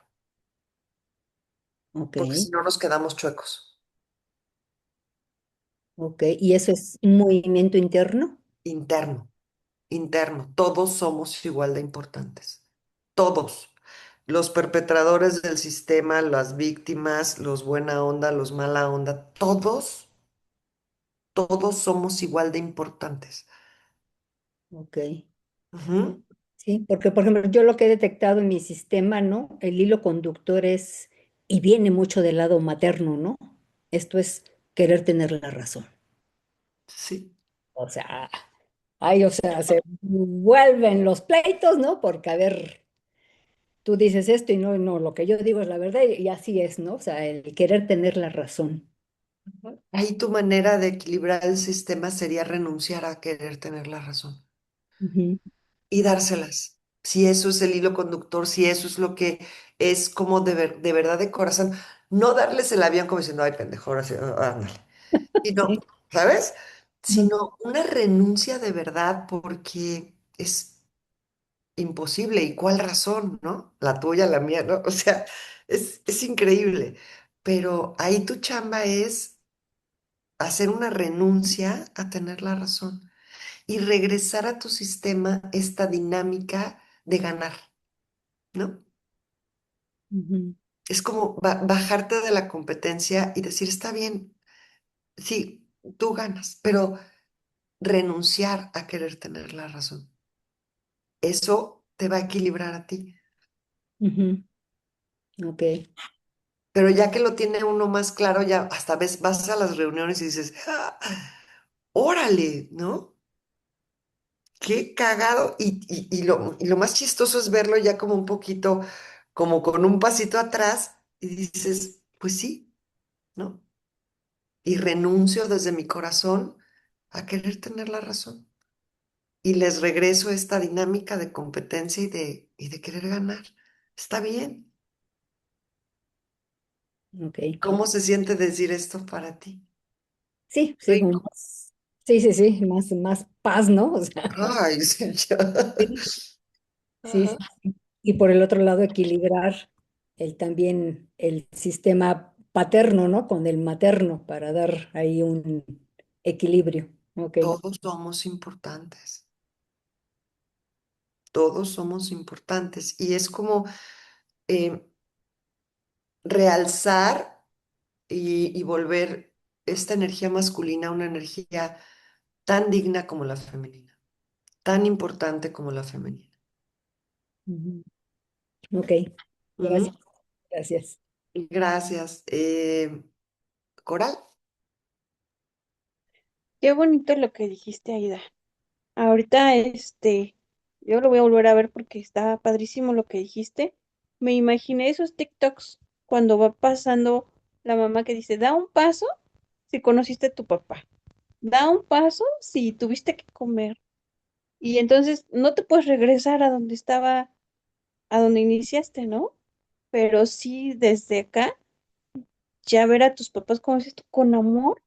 ok, porque si no nos quedamos chuecos. ok. ¿Y eso es un movimiento interno? Interno, interno. Todos somos igual de importantes. Todos. Los perpetradores del sistema, las víctimas, los buena onda, los mala onda, todos somos igual de importantes. Ok. Ujú. Sí, porque por ejemplo, yo lo que he detectado en mi sistema, ¿no? El hilo conductor es, y viene mucho del lado materno, ¿no? Esto es querer tener la razón. Sí, O sea, ay, o sea, se vuelven los pleitos, ¿no? Porque, a ver, tú dices esto y no, no, lo que yo digo es la verdad y así es, ¿no? O sea, el querer tener la razón. ahí tu manera de equilibrar el sistema sería renunciar a querer tener la razón Ujú, y dárselas. Si eso es el hilo conductor, si eso es lo que es como de verdad de corazón, no darles el avión como diciendo, ay, pendejo, ahora sí, ándale. sí, Sino, ¿sabes? ujú, Sino una renuncia de verdad porque es imposible. ¿Y cuál razón, no? La tuya, la mía, ¿no? O sea, es increíble. Pero ahí tu chamba es hacer una renuncia a tener la razón y regresar a tu sistema esta dinámica de ganar, ¿no? ujú, Es como bajarte de la competencia y decir, está bien, sí, tú ganas, pero renunciar a querer tener la razón. Eso te va a equilibrar a ti. ujú, ok. Pero ya que lo tiene uno más claro, ya hasta ves, vas a las reuniones y dices, "Ah, órale, ¿no? Qué cagado". Y lo más chistoso es verlo ya como un poquito, como con un pasito atrás y dices, pues sí, ¿no? Y renuncio desde mi corazón a querer tener la razón. Y les regreso esta dinámica de competencia y de querer ganar. Está bien. Ok. ¿Cómo se siente decir esto para ti? Sí, sí, como Rico. más, sí, sí, sí, más paz, ¿no? O sea, Ay, sí, sí, sí, Ajá. sí. Y por el otro lado, equilibrar también el sistema paterno, ¿no? Con el materno para dar ahí un equilibrio. Ok. Todos somos importantes, todos somos importantes. Y es como eh, realzar y volver. esta energía masculina una energía tan digna como la femenina, tan importante como la femenina. Ujú. Ok, Ujú. gracias, gracias. Gracias. Coral. Qué bonito lo que dijiste, Aida. Ahorita, yo lo voy a volver a ver porque está padrísimo lo que dijiste. Me imaginé esos TikToks cuando va pasando la mamá que dice, da un paso si conociste a tu papá, da un paso si tuviste que comer. Y entonces no te puedes regresar a donde estaba, a donde iniciaste, ¿no? Pero sí, desde acá, ya ver a tus papás, como dices tú, con amor,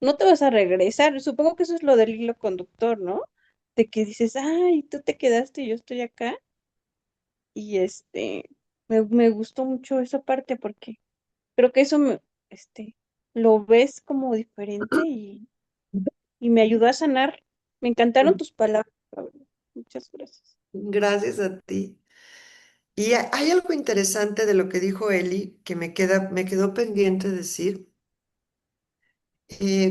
no te vas a regresar. Supongo que eso es lo del hilo conductor, ¿no? De que dices, ay, tú te quedaste y yo estoy acá. Y me gustó mucho esa parte porque creo que lo ves como diferente y me ayudó a sanar. Me encantaron tus palabras, Gabriela. Muchas gracias. Gracias a ti. Y hay algo interesante de lo que dijo Eli que me quedó pendiente decir.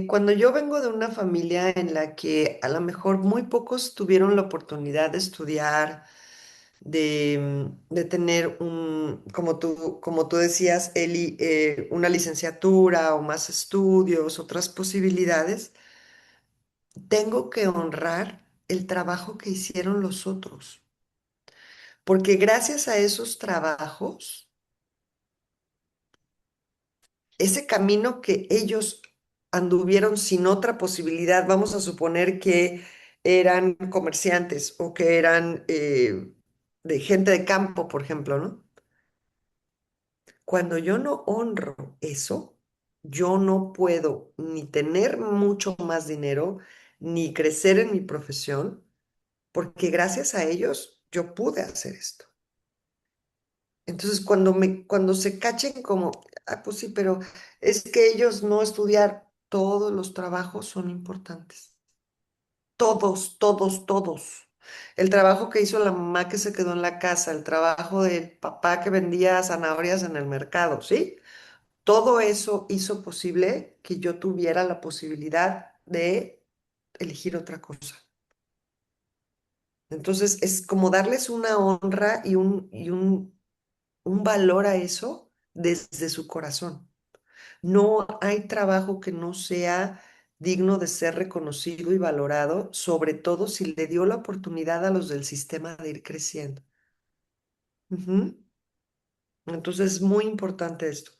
Cuando yo vengo de una familia en la que a lo mejor muy pocos tuvieron la oportunidad de estudiar, de tener como tú decías, Eli, una licenciatura o más estudios, otras posibilidades, tengo que honrar el trabajo que hicieron los otros, porque gracias a esos trabajos, ese camino que ellos anduvieron sin otra posibilidad, vamos a suponer que eran comerciantes o que eran de gente de campo, por ejemplo, ¿no? Cuando yo no honro eso, yo no puedo ni tener mucho más dinero, ni crecer en mi profesión, porque gracias a ellos yo pude hacer esto. Entonces, cuando se cachen como, ah, pues sí, pero es que ellos no estudiar, todos los trabajos son importantes. Todos, todos, todos. El trabajo que hizo la mamá que se quedó en la casa, el trabajo del papá que vendía zanahorias en el mercado, ¿sí? Todo eso hizo posible que yo tuviera la posibilidad de elegir otra cosa. Entonces, es como darles una honra y un valor a eso desde su corazón. No hay trabajo que no sea digno de ser reconocido y valorado, sobre todo si le dio la oportunidad a los del sistema de ir creciendo. Ujú. Entonces es muy importante esto.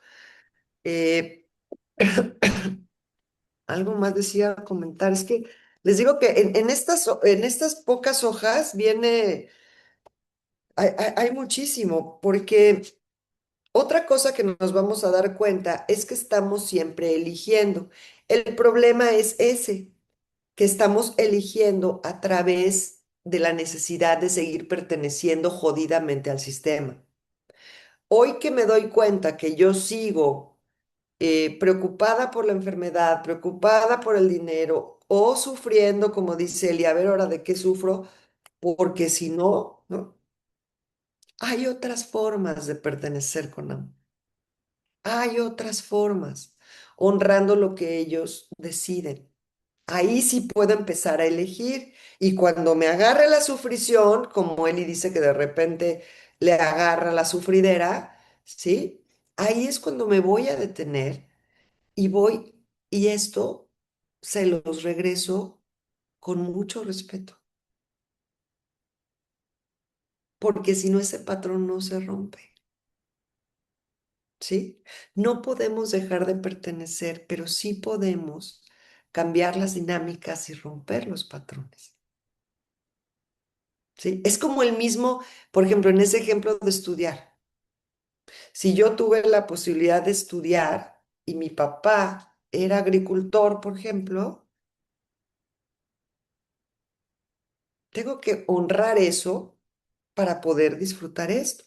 Eh, algo más decía comentar, es que les digo que en estas pocas hojas hay muchísimo, porque otra cosa que nos vamos a dar cuenta es que estamos siempre eligiendo. El problema es ese, que estamos eligiendo a través de la necesidad de seguir perteneciendo jodidamente al sistema. Hoy que me doy cuenta que yo sigo preocupada por la enfermedad, preocupada por el dinero o sufriendo, como dice Eli, a ver ahora de qué sufro, porque si no, ¿no? Hay otras formas de pertenecer con amor. Hay otras formas, honrando lo que ellos deciden. Ahí sí puedo empezar a elegir. Y cuando me agarre la sufrición, como Eli dice que de repente le agarra la sufridera, ¿sí? Ahí es cuando me voy a detener y y esto se los regreso con mucho respeto, porque si no ese patrón no se rompe, ¿sí? No podemos dejar de pertenecer, pero sí podemos cambiar las dinámicas y romper los patrones. ¿Sí? Es como el mismo, por ejemplo, en ese ejemplo de estudiar. Si yo tuve la posibilidad de estudiar y mi papá era agricultor, por ejemplo, tengo que honrar eso para poder disfrutar esto.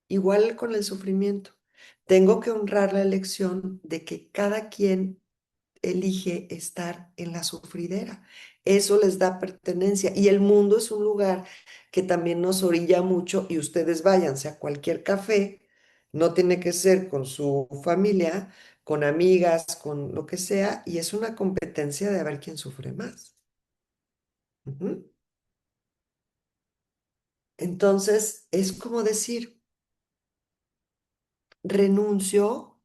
Igual con el sufrimiento. Tengo que honrar la elección de que cada quien elige estar en la sufridera. Eso les da pertenencia. Y el mundo es un lugar que también nos orilla mucho y ustedes váyanse a cualquier café, no tiene que ser con su familia, con amigas, con lo que sea, y es una competencia de a ver quién sufre más. Ujú. Entonces, es como decir, renuncio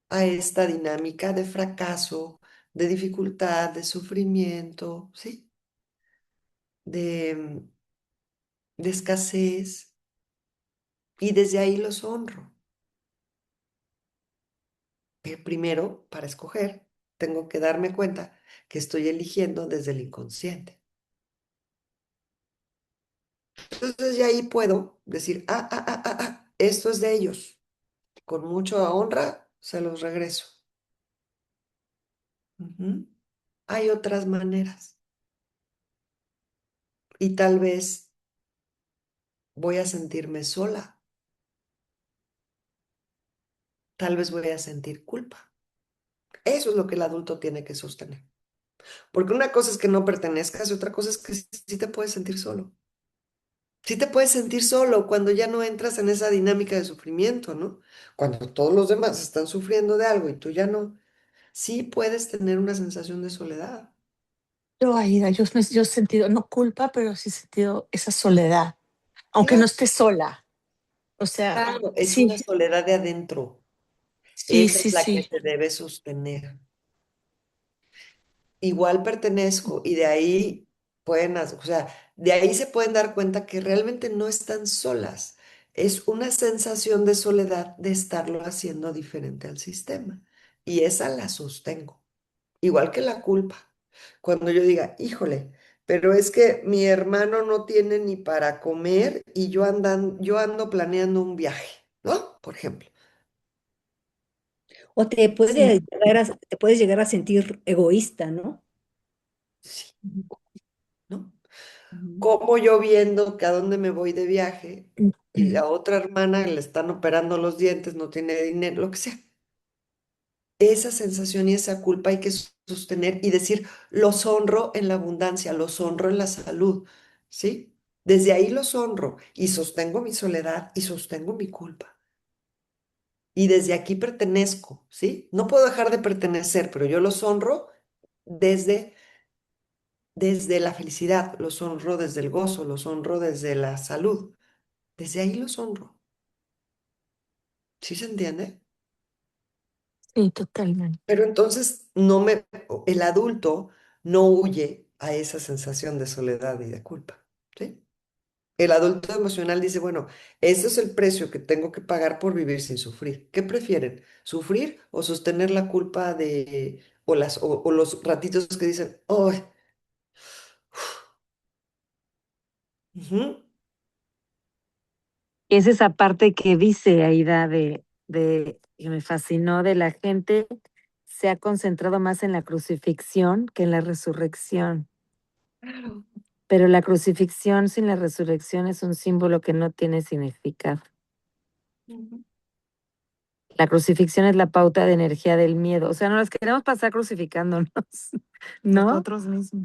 a esta dinámica de fracaso, de dificultad, de sufrimiento, ¿sí? De, de escasez, y desde ahí los honro. Pero primero, para escoger, tengo que darme cuenta que estoy eligiendo desde el inconsciente. Entonces, ya ahí puedo decir, esto es de ellos. Con mucha honra se los regreso. Ujú. Hay otras maneras. Y tal vez voy a sentirme sola. Tal vez voy a sentir culpa. Eso es lo que el adulto tiene que sostener. Porque una cosa es que no pertenezcas y otra cosa es que sí te puedes sentir solo. Sí te puedes sentir solo cuando ya no entras en esa dinámica de sufrimiento, ¿no? Cuando todos los demás están sufriendo de algo y tú ya no. Sí puedes tener una sensación de soledad. Yo, Aida, yo he sentido, no culpa, pero sí he sentido esa soledad, aunque no Claro, esté sola. O sea, claro, es una sí, soledad de adentro. sí, Esa es sí, la que sí. te debe sostener. Igual pertenezco y de ahí o sea, de ahí se pueden dar cuenta que realmente no están solas. Es una sensación de soledad de estarlo haciendo diferente al sistema. Y esa la sostengo. Igual que la culpa. Cuando yo diga, híjole, pero es que mi hermano no tiene ni para comer y yo ando planeando un viaje, ¿no? Por ejemplo. O Sí. te puedes llegar a sentir egoísta, ¿no? Sí, Ujú. ¿no? Ujú. Como yo viendo que a dónde me voy de viaje y Ujú. la otra hermana le están operando los dientes, no tiene dinero, lo que sea. Esa sensación y esa culpa hay que sostener y decir, los honro en la abundancia, los honro en la salud, ¿sí? Desde ahí los honro y sostengo mi soledad y sostengo mi culpa. Y desde aquí pertenezco, ¿sí? No puedo dejar de pertenecer, pero yo los honro desde, desde la felicidad, los honro desde el gozo, los honro desde la salud. Desde ahí los honro. ¿Sí se entiende? Sí, totalmente. Pero entonces el adulto no huye a esa sensación de soledad y de culpa, ¿sí? El adulto emocional dice, bueno, ese es el precio que tengo que pagar por vivir sin sufrir. ¿Qué prefieren? ¿Sufrir o sostener la culpa o los ratitos que dicen, oh, Es esa parte que dice Aida que me fascinó de la gente se ha concentrado más en la crucifixión que en la resurrección. claro. Pero la crucifixión sin la resurrección es un símbolo que no tiene significado. Ujú. La crucifixión es la pauta de energía del miedo. O sea, no las queremos pasar crucificándonos, ¿no? Nosotros mismos.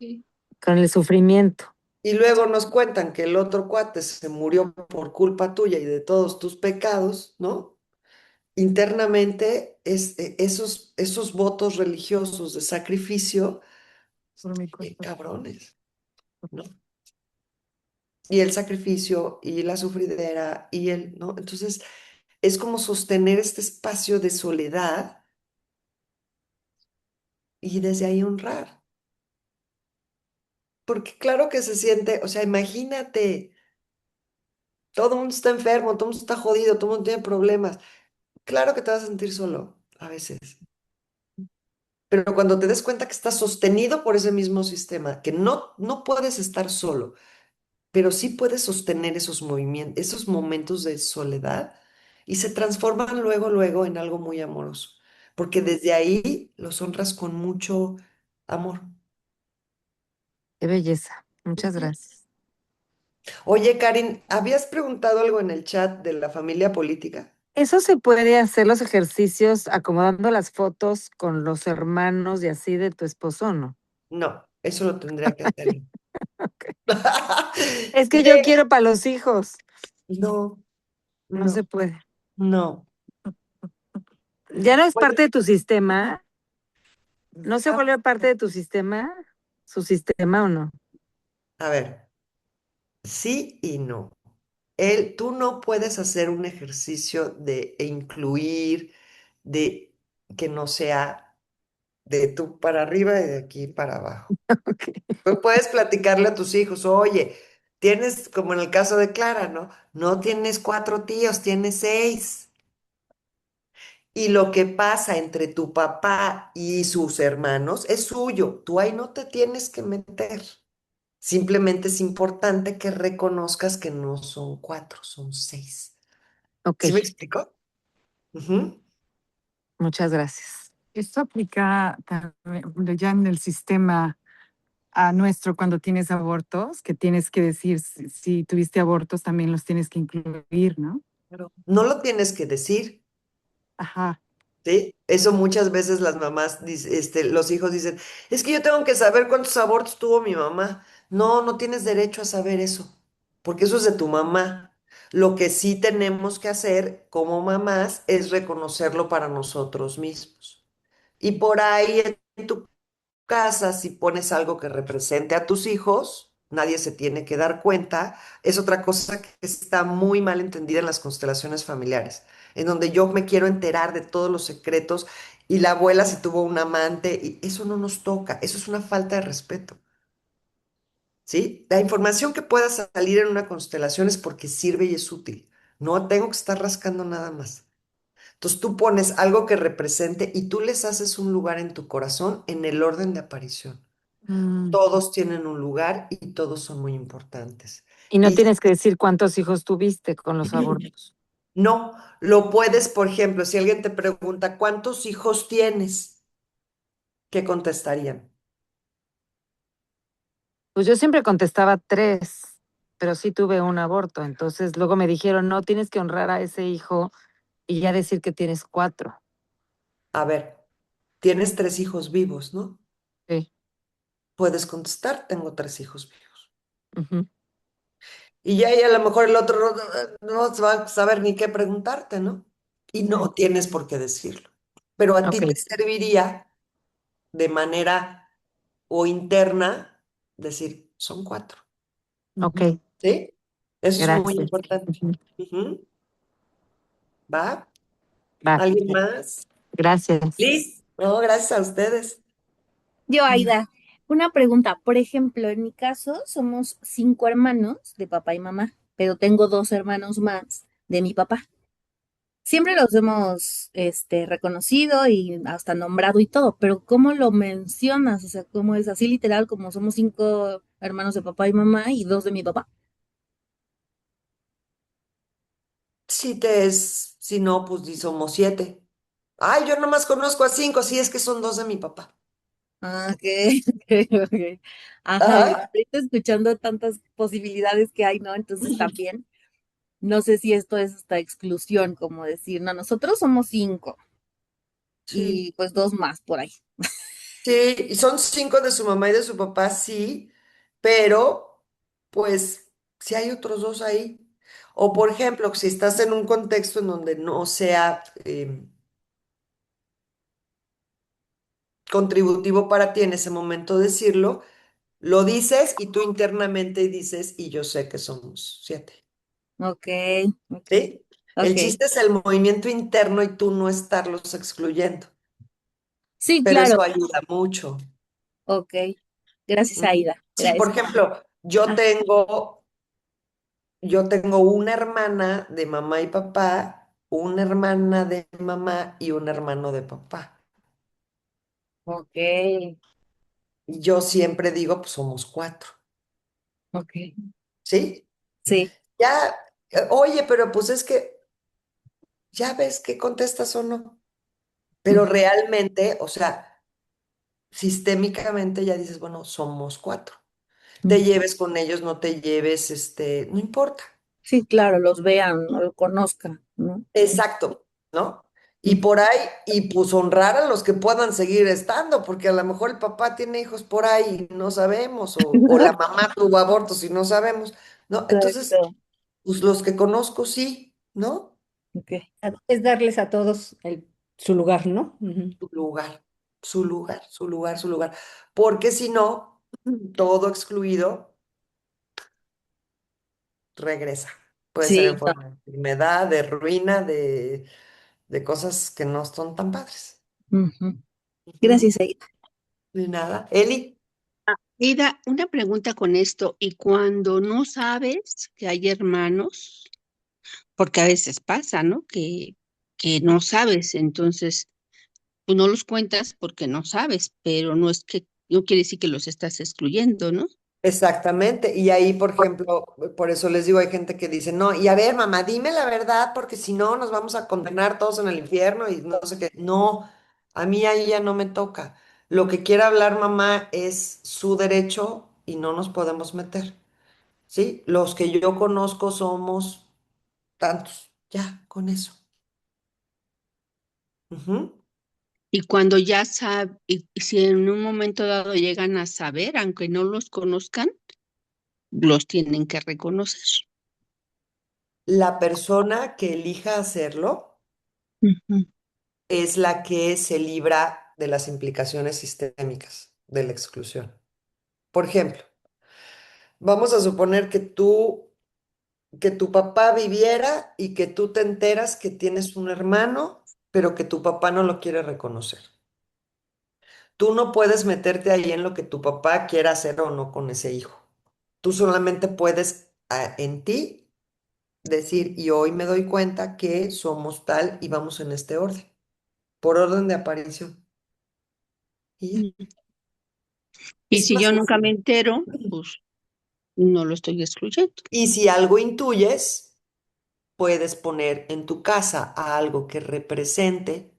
Sí. Con el sufrimiento. Y luego nos cuentan que el otro cuate se murió por culpa tuya y de todos tus pecados, ¿no? Internamente esos votos religiosos de sacrificio, Por mi culpa. cabrones, ¿no? Y el sacrificio y la sufridera ¿no? Entonces es como sostener este espacio de soledad y desde ahí honrar. Porque claro que se siente, o sea, imagínate, todo el mundo está enfermo, todo el mundo está jodido, todo el mundo tiene problemas. Claro que te vas a sentir solo a veces. Pero cuando te des cuenta que estás sostenido por ese mismo sistema, que no puedes estar solo, pero sí puedes sostener esos movimientos, esos momentos de soledad y se transforman luego en algo muy amoroso, porque desde ahí los honras con mucho amor. Qué belleza. Muchas Ujú. gracias. Oye, Karin, ¿habías preguntado algo en el chat de la familia política? Eso se puede hacer los ejercicios acomodando las fotos con los hermanos y así de tu esposo, ¿no? No, eso lo tendría que hacer yo. Ok. Es que yo Bien. quiero para los hijos. No, No se no, puede. no. ¿Ya no es Pues, parte de tu sistema? ¿No se a, vuelve parte de tu sistema? ¿Su sistema o no? a ver, sí y no. Tú no puedes hacer un ejercicio de incluir, de que no sea de tú para arriba y de aquí para abajo. Ok. Tú puedes platicarle a tus hijos, oye, tienes, como en el caso de Clara, ¿no? No tienes 4 tíos, tienes 6. Y lo que pasa entre tu papá y sus hermanos es suyo. Tú ahí no te tienes que meter. Simplemente es importante que reconozcas que no son 4, son 6. Ok, ¿Sí me explico? Ujú. muchas gracias. Esto aplica también ya en el sistema a nuestro cuando tienes abortos, que tienes que decir si tuviste abortos también los tienes que incluir, ¿no? Pero no lo tienes que decir, Ajá. ¿sí? Eso muchas veces las mamás, los hijos dicen, es que yo tengo que saber cuántos abortos tuvo mi mamá. No, no tienes derecho a saber eso, porque eso es de tu mamá. Lo que sí tenemos que hacer como mamás es reconocerlo para nosotros mismos. Y por ahí en tu casa, si pones algo que represente a tus hijos, nadie se tiene que dar cuenta. Es otra cosa que está muy mal entendida en las constelaciones familiares, en donde yo me quiero enterar de todos los secretos y la abuela si tuvo un amante, y eso no nos toca, eso es una falta de respeto, ¿sí? La información que pueda salir en una constelación es porque sirve y es útil. No tengo que estar rascando nada más. Entonces tú pones algo que represente y tú les haces un lugar en tu corazón en el orden de aparición. Mm. Todos tienen un lugar y todos son muy importantes. Y no Y tienes que decir cuántos hijos tuviste con los abortos. no, lo puedes, por ejemplo, si alguien te pregunta, ¿cuántos hijos tienes? ¿Qué contestarían? Pues yo siempre contestaba 3, pero sí tuve un aborto. Entonces luego me dijeron, no, tienes que honrar a ese hijo y ya decir que tienes 4. A ver, tienes 3 hijos vivos, ¿no? Sí. Puedes contestar, tengo 3 hijos vivos. Ujú. Y ya ahí a lo mejor el otro no va a saber ni qué preguntarte, ¿no? Y no tienes por qué decirlo. Pero a ti Ok, te serviría de manera o interna decir, son 4. ok, ¿Sí? Eso es muy gracias. importante. Ujú. Ujú. ¿Va? Va, ¿Alguien más? gracias. Liz. No, gracias a ustedes. Yo, Aida, una pregunta. Por ejemplo, en mi caso somos 5 hermanos de papá y mamá, pero tengo 2 hermanos más de mi papá. Siempre los hemos, reconocido y hasta nombrado y todo, pero ¿cómo lo mencionas? O sea, ¿cómo es así literal como somos 5 hermanos de papá y mamá y 2 de mi papá? Si no, pues di somos 7. Ay, yo nomás conozco a 5, sí, es que son 2 de mi papá. Ah, ok, ok, ok. Ajá, y Ajá. ahorita escuchando tantas posibilidades que hay, ¿no? Entonces también, no sé si esto es esta exclusión, como decir, no, nosotros somos 5 Sí. y pues 2 más por ahí. Sí, y son 5 de su mamá y de su papá, sí, pero pues si hay otros 2 ahí. O por ejemplo, si estás en un contexto en donde no sea contributivo para ti en ese momento decirlo, lo dices y tú internamente dices, y yo sé que somos 7, Ok, ok, ¿sí? El ok. chiste es el movimiento interno y tú no estarlos excluyendo, Sí, pero claro, eso ayuda mucho. ok. Gracias, Ujú. Aida. Sí, por Gracias. ejemplo, yo Ah, tengo, yo tengo una hermana de mamá y papá, una hermana de mamá y un hermano de papá. ok, Y yo siempre digo, pues somos 4, ok. ¿sí? Sí. Ya, oye, pero pues es que ya ves qué contestas o no. Pero Ujú, realmente, o sea, sistémicamente ya dices, bueno, somos 4. Te ujú. lleves con ellos, no te lleves, no importa. Sí, claro, los vean, no lo conozcan, ¿no? Exacto, ¿no? Y Ujú. por ahí, y pues honrar a los que puedan seguir estando, porque a lo mejor el papá tiene hijos por ahí y no sabemos, o la mamá tuvo abortos y no sabemos, ¿no? Entonces, Exacto. pues los que conozco sí, ¿no? Ok. Es darles a todos el Su lugar, ¿no? Ujú. su lugar, su lugar, su lugar, su lugar. Porque si no, todo excluido regresa. Puede ser en Sí, no. forma de enfermedad, de ruina, de cosas que no son tan padres. Ujú. Ujú. Gracias, Aida. De nada. Eli, Ida, una pregunta con esto. Y cuando no sabes que hay hermanos, porque a veces pasa, ¿no? Que no sabes, entonces tú no los cuentas porque no sabes, pero no es que, no quiere decir que los estás excluyendo, ¿no? exactamente. Y ahí, por ejemplo, por eso les digo, hay gente que dice, no, y a ver, mamá, dime la verdad, porque si no nos vamos a condenar todos en el infierno y no sé qué. No, a mí ahí ya no me toca. Lo que quiera hablar mamá es su derecho y no nos podemos meter. ¿Sí? Los que yo conozco somos tantos. Ya, con eso. Ujú. Y cuando ya saben, y si en un momento dado llegan a saber, aunque no los conozcan, los tienen que reconocer. La persona que elija hacerlo Ujú. es la que se libra de las implicaciones sistémicas de la exclusión. Por ejemplo, vamos a suponer que tu papá viviera y que tú te enteras que tienes un hermano, pero que tu papá no lo quiere reconocer. Tú no puedes meterte ahí en lo que tu papá quiera hacer o no con ese hijo. Tú solamente puedes en ti decir, y hoy me doy cuenta que somos tal y vamos en este orden, por orden de aparición. Y ya, Mm. Y es si más yo nunca me sencillo. entero, pues no lo estoy excluyendo. Y si algo intuyes, puedes poner en tu casa a algo que represente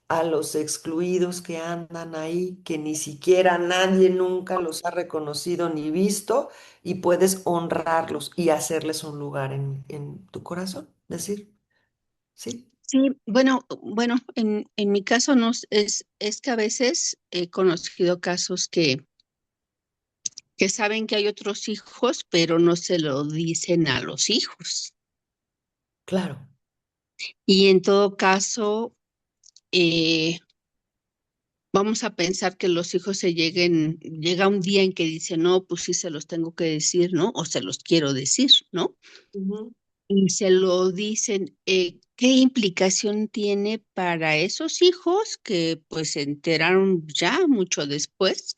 a los excluidos que andan ahí, que ni siquiera nadie nunca los ha reconocido ni visto, y puedes honrarlos y hacerles un lugar en tu corazón. Decir, sí, Sí, bueno, en mi caso no es que a veces he conocido casos que saben que hay otros hijos, pero no se lo dicen a los hijos. claro. Y en todo caso, eh, vamos a pensar que los hijos llega un día en que dicen, no, pues sí se los tengo que decir, ¿no? O se los quiero decir, ¿no? Ujú. Y se lo dicen, ¿qué implicación tiene para esos hijos que pues se enteraron ya mucho después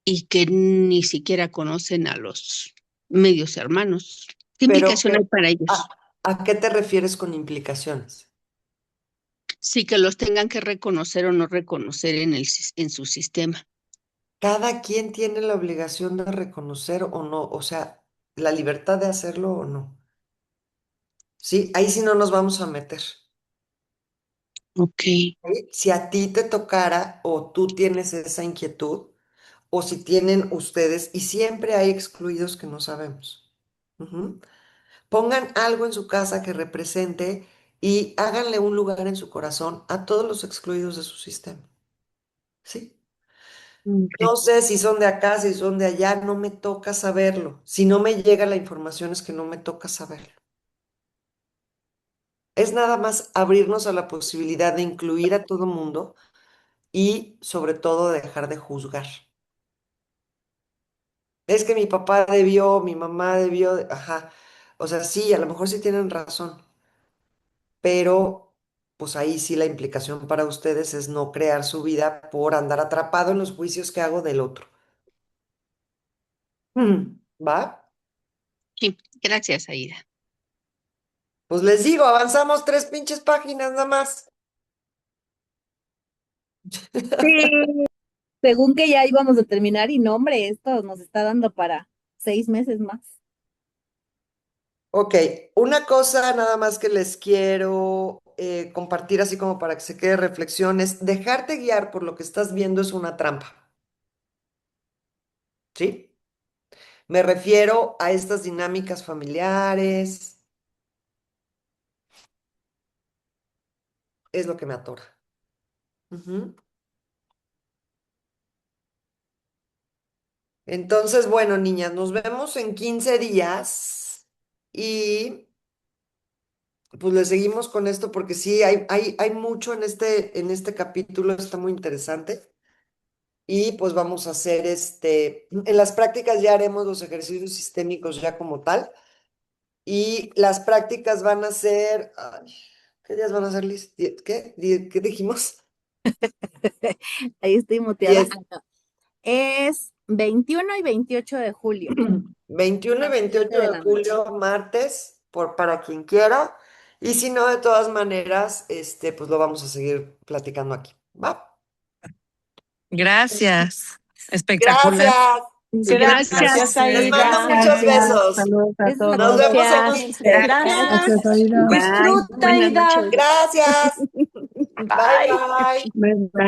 y que ni siquiera conocen a los medios hermanos? ¿Qué Pero, implicación hay para ¿a, ellos? a qué te refieres con implicaciones? Sí, que los tengan que reconocer o no reconocer en su sistema. Cada quien tiene la obligación de reconocer o no, o sea, la libertad de hacerlo o no. Sí, ahí sí no nos vamos a meter. Ok. ¿Sí? Si a ti te tocara o tú tienes esa inquietud, o si tienen ustedes, y siempre hay excluidos que no sabemos. Ujú. Pongan algo en su casa que represente y háganle un lugar en su corazón a todos los excluidos de su sistema. ¿Sí? Ok. No sé si son de acá, si son de allá, no me toca saberlo. Si no me llega la información es que no me toca saberlo. Es nada más abrirnos a la posibilidad de incluir a todo mundo y sobre todo dejar de juzgar. Es que mi papá debió, mi mamá debió, ajá. O sea, sí, a lo mejor sí tienen razón, pero pues ahí sí la implicación para ustedes es no crear su vida por andar atrapado en los juicios que hago del otro. ¿Va? Sí, gracias, Aida. Pues les digo, avanzamos 3 pinches páginas nada más. Sí, según que ya íbamos a terminar y no, hombre, esto nos está dando para 6 meses más. Ok, una cosa nada más que les quiero compartir así como para que se quede reflexión es dejarte guiar por lo que estás viendo es una trampa, ¿sí? Me refiero a estas dinámicas familiares, es lo que me atora. Ujú. Entonces, bueno, niñas, nos vemos en 15 días y pues le seguimos con esto porque sí, hay mucho en este capítulo, está muy interesante. Y pues vamos a hacer en las prácticas ya haremos los ejercicios sistémicos ya como tal. Y las prácticas van a ser, ay, ¿qué días van a ser, Liz? ¿Qué? ¿Qué dijimos? Ahí estoy muteada. 10. Es 21 y 28 de julio. 21 y A las 7 28 de de la noche. julio, martes, para quien quiera. Y si no, de todas maneras, pues lo vamos a seguir platicando aquí. ¿Va? Gracias. Espectacular. Gracias. Gracias, Les mando Aida. muchos besos. Saludos a Besos a Nos todos. todos. vemos en Gracias. Insta. Gracias. Aida. Bye. Disfruta, Buenas Aida. noches. Gracias. Bye, Bye. bye. Bye.